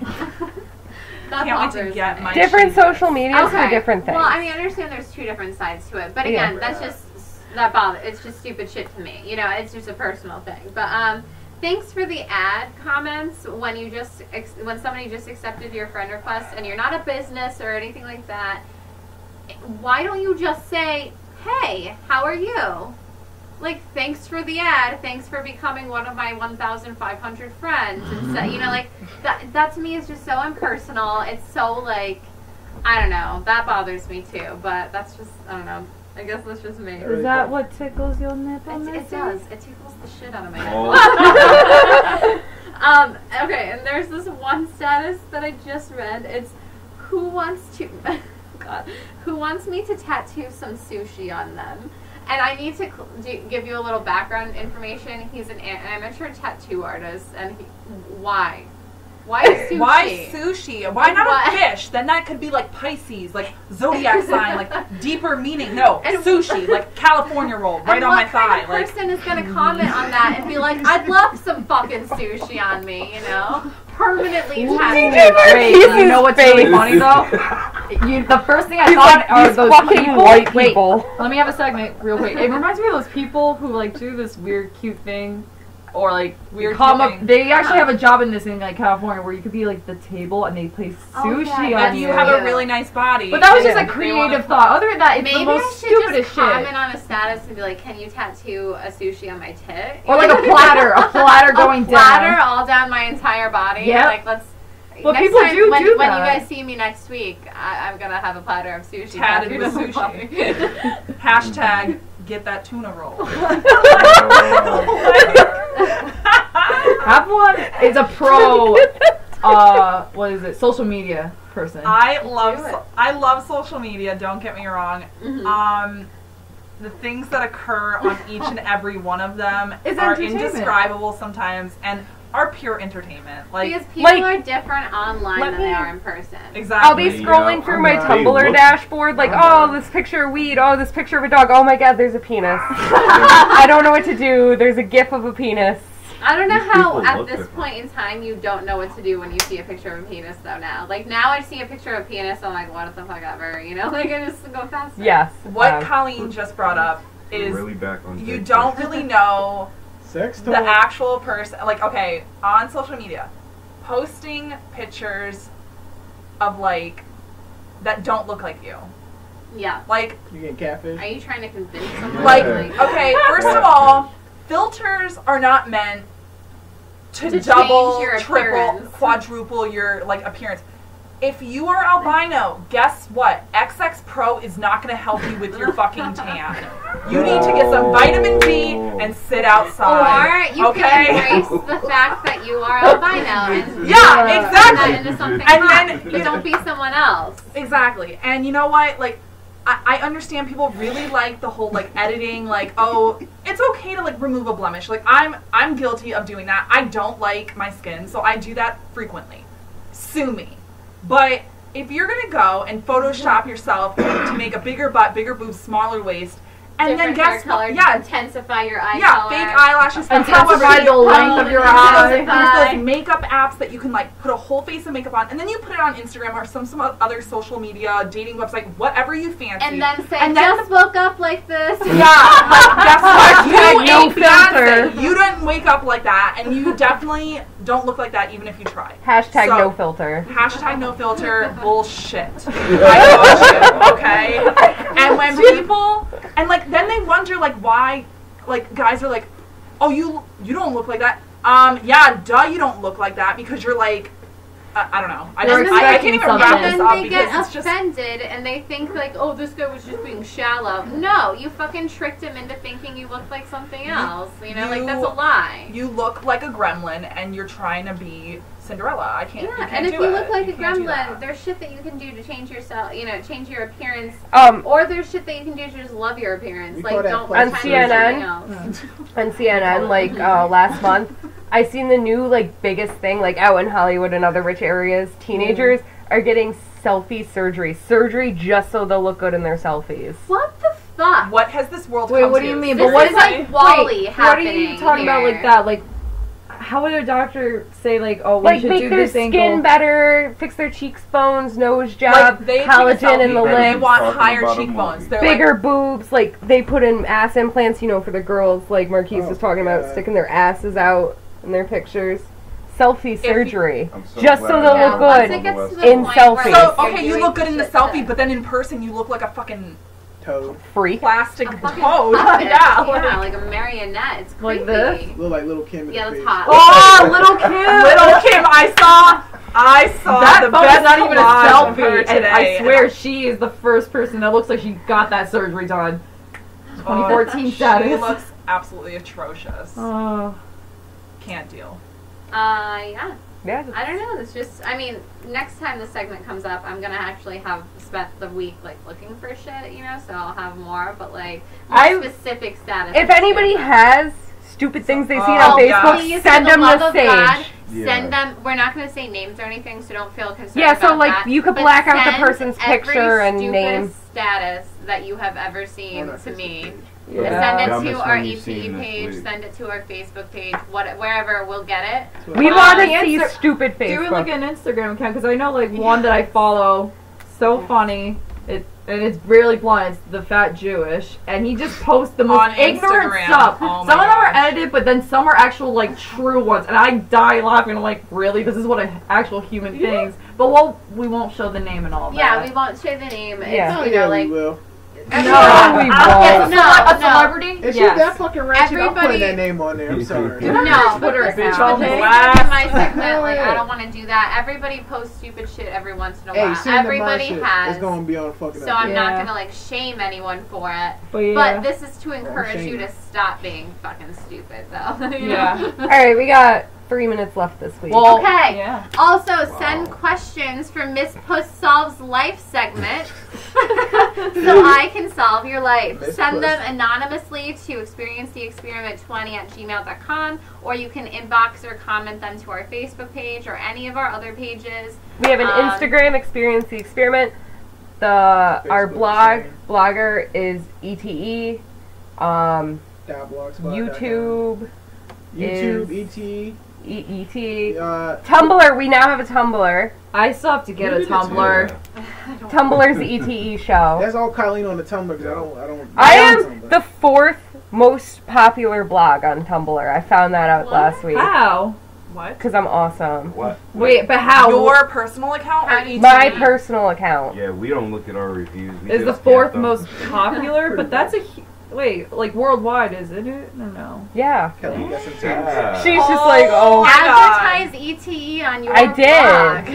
Can't wait to get my different social medias for different things. Well, I mean, I understand there's two different sides to it, but again, that's just, it's just stupid shit to me. You know, it's just a personal thing. But, thanks for the ad comments when somebody just accepted your friend request and you're not a business or anything like that. Why don't you just say, hey, how are you? Like, thanks for the ad. Thanks for becoming one of my 1,500 friends. And so, you know, like, that to me is just so impersonal. It's so, like, I don't know. That bothers me too. But that's just, I don't know. I guess that's just me. Is that what tickles your nipple? It does. It tickles the shit out of my nipple. Okay, and there's this one status that I just read. It's who wants me to tattoo some sushi on them? And I need to give you a little background information. He's an amateur tattoo artist, and why? Why sushi? Why sushi? Why not a fish? Then that could be like Pisces, like zodiac sign, like deeper meaning. No, and sushi, like California roll, right on my thigh. What kind of person is going to comment on that and be like, I'd love some fucking sushi on me, you know? Permanently tattooed. Wait, you know what's really funny though? The first thing I thought are those fucking white people. Wait, let me have a segment real quick. It reminds me of those people who like do this weird cute thing. Or like weird they actually have a job in this in like California where you could be like the table and they place sushi on you. And you have a really nice body. But that was just a creative thought. Other than that, it's the most stupidest shit. Comment on a status and be like, "Can you tattoo a sushi on my tit?" Or like a platter going down. A platter all down my entire body. Yeah. Like let's. But people time, do when that. When you guys see me next week, I'm gonna have a platter of sushi. Tatted with sushi. Hashtag get that tuna roll. Have one is a pro. What is it? Social media person. I love social media. Don't get me wrong. Mm-hmm. The things that occur on each and every one of them are indescribable sometimes and are pure entertainment. Like because people are different online than they are in person. Exactly. I'll be scrolling through my Tumblr dashboard like, oh, this picture of weed, oh, this picture of a dog, oh my god, there's a penis. I don't know what to do. There's a gif of a penis. I don't know how at this point in time you don't know what to do when you see a picture of a penis though now. Like now I see a picture of a penis, I'm like, what the fuck ever, you know? Like I just go faster. Yes. What Colleen just brought up is really back on you don't really know the actual person. Like, okay, on social media, posting pictures of like that don't look like you. Yeah. Like you get catfish. Are you trying to convince someone? Like, okay, first of all, filters are not meant to double, triple, quadruple your like appearance. If you are albino, guess what? XX Pro is not going to help you with your fucking tan. You need to get some vitamin D and sit outside. Or you can embrace the fact that you are albino and yeah, exactly. Turn that into something hot, but don't be someone else. Exactly. And you know what? Like, I understand people really like the whole like editing, like, oh, it's okay to like remove a blemish. Like I'm guilty of doing that. I don't like my skin, so I do that frequently. Sue me. But if you're gonna go and Photoshop yourself to make a bigger butt, bigger boobs, smaller waist, And then guess what? Yeah, intensify your eye color. Yeah, fake eyelashes. Intensify the length of your eye. There's those makeup apps that you can like put a whole face of makeup on, and then you put it on Instagram or some other social media, dating website, whatever you fancy. And then say, just woke up like this. Yeah, like, guess what? You no ain't filter. Beyonce. You didn't wake up like that, and you definitely don't look like that even if you try. Hashtag no filter. Hashtag no filter. Bullshit. Bullshit. Okay. And when people then they wonder like why like guys are like, oh you don't look like that. Yeah, duh, you don't look like that because you're like I don't know. I can't even wrap this up because they get offended and they think like, oh, this guy was just being shallow. No, you fucking tricked him into thinking you looked like something else. You know, like that's a lie. You look like a gremlin and you're trying to be Cinderella. I can't. Yeah, and if you look like a gremlin, there's shit that you can do to change yourself. You know, change your appearance. Or there's shit that you can do to just love your appearance. Like don't on CNN, like last month. I seen the new, like, biggest thing, like, out in Hollywood and other rich areas, teenagers are getting selfie surgery. Surgery just so they'll look good in their selfies. What the fuck? What has this world come to? What do you mean? This but what is like Wall-E happening What are you talking about like that? Like, how would a doctor say, like, oh, we like, should make do their this skin ankle? better, fix their cheekbones, nose job, like, collagen in the lips. They want higher cheekbones. Bigger boobs. Like, they put in ass implants, you know, for the girls, like Marquise was talking about, sticking their asses out in their pictures. Selfie surgery. Just so they'll look good in selfies. So, okay, you look good in the selfie, but then in person you look like a fucking toad. Freak. Plastic toad. Yeah, like a marionette. It's creepy. Like this? Look like Little Kim. Yeah, that's hot. Oh, Little Kim! Little Kim, I saw that the best not even a selfie. Today. And I swear she is the first person that looks like she got that surgery done. 2014 status. She looks absolutely atrocious. Oh. Can't deal. Yeah. Yeah. I don't know. It's just, I mean, next time this segment comes up, I'm gonna actually have spent the week like looking for shit, you know. So I'll have more, but like specific status. If anybody has stupid things they see on Facebook, send them the sage. Send them. We're not going to say names or anything, so don't feel concerned. Yeah, so like that. you could black out the person's picture and name status that you have ever seen to me. Yeah. Send it to our ETE page. Send it to our Facebook page. Wherever we'll get it. We want to see stupid Facebook. Do like an Instagram account because I know like one that I follow. So funny. And it's really blunt. It's the Fat Jewish, and he just posts the most ignorant stuff. Oh some of them are edited, but then some are actual like true ones, and I die laughing. I'm like, really? This is what an actual human thinks. But we won't show the name and all that. Yeah, we won't show the name. Yeah, you know, like, we will. No, we won't. A celebrity? If you're that fucking ratchet, I'm putting that name on there. I'm sorry. No, Twitter account. My segment, like, I don't want to do that. Everybody posts stupid shit every once in a while. Everybody has. It's going to be on fucking. So I'm not gonna like shame anyone for it. But this is to encourage you to stop being fucking stupid, though. Yeah. All right, we got 3 minutes left this week. Well, okay. Yeah. Also, send questions for Miss Puss Solves Life segment so I can solve your life. Send them anonymously to experiencetheexperiment20@gmail.com, or you can inbox or comment them to our Facebook page or any of our other pages. We have an Instagram, Experience the Experiment. Our blogger is ETE. YouTube, ET. ET. Tumblr, we now have a Tumblr. I still have to get a Tumblr. Tumblr's the ETE show. That's all Colleen on the Tumblr because I don't. I am the 4th most popular blog on Tumblr. I found that out last week. How? What? Because I'm awesome. What? Wait, but how? Your personal account or ETE? My personal account. Yeah, we don't look at our reviews. Is the 4th most popular? But that's a... Wait, like worldwide, isn't it? No. Yeah. Yeah. She's just like, oh. Advertise ETE on your blog.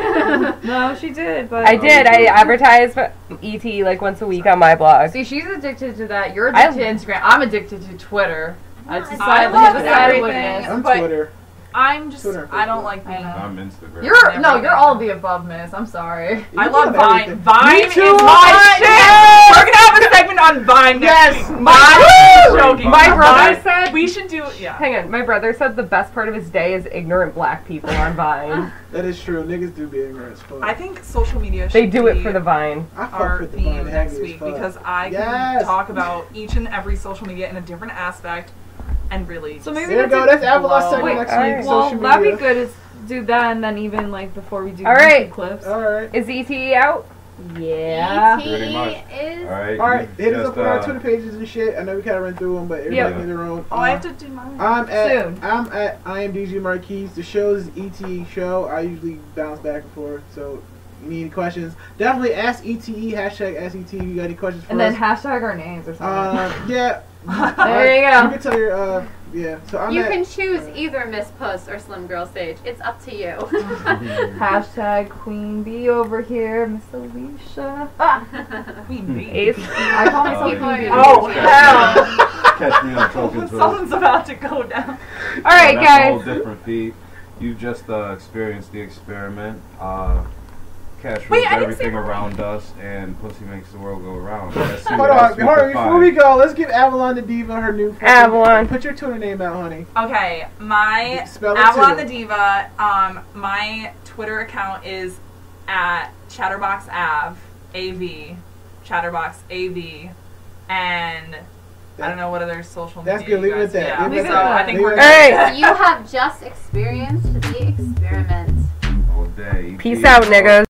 No, she did, but... I did. I advertised ET like once a week on my blog. See, she's addicted to that. You're addicted to Instagram. I'm addicted to Twitter. I love everything. I'm Twitter. I'm just, I don't like being. I'm Instagram. You're all of the above, miss. I'm sorry. I love Vine. Vine is my shit! We're gonna have a segment experiment on Vine next week. My brother said we should do. Yeah. Hang on. My brother said the best part of his day is ignorant black people on Vine. That is true. Niggas do be ignorant as fuck. I think social media. They do it for the Vine. Our theme next week because I can talk about each and every social media in a different aspect and really. So maybe that's Avalon's segment next week. Well, that'd be good. Is do that and then even like before we do clips. All right. Is ETE out? Yeah. Pretty much. Is Alright, hit us up on our Twitter pages and shit. I know we kind of ran through them, but everybody get their own. I have to do mine. I'm at IMDG Marquise. The show's ETE show. I usually bounce back and forth, so you need any questions, definitely ask ETE, hashtag SET. You got any questions for us? And then hashtag our names or something. Yeah. There you go. You can tell your, yeah. So you can choose either Miss Puss or Slim Girl Sage. It's up to you. Hashtag Queen Bee over here, Miss Alicia. Queen Bee. I call myself Queen Bee. Oh, hell. Catch me on Token Tool. Someone's about to go down. Alright, that's guys. A whole different feat. You've just experienced the experiment. Cash rules everything around us, and pussy makes the world go around. Hold on. Before we go, let's give Avalon the Diva her new. Avalon. Put your Twitter name out, honey. Okay, my Avalon the Diva. My Twitter account is at ChatterboxAv, AV, ChatterboxAV, and I don't know what other social media. That's good. Leave it at that. Yeah. So I think we're good. You have just experienced the experiment. All day. Peace out, niggas.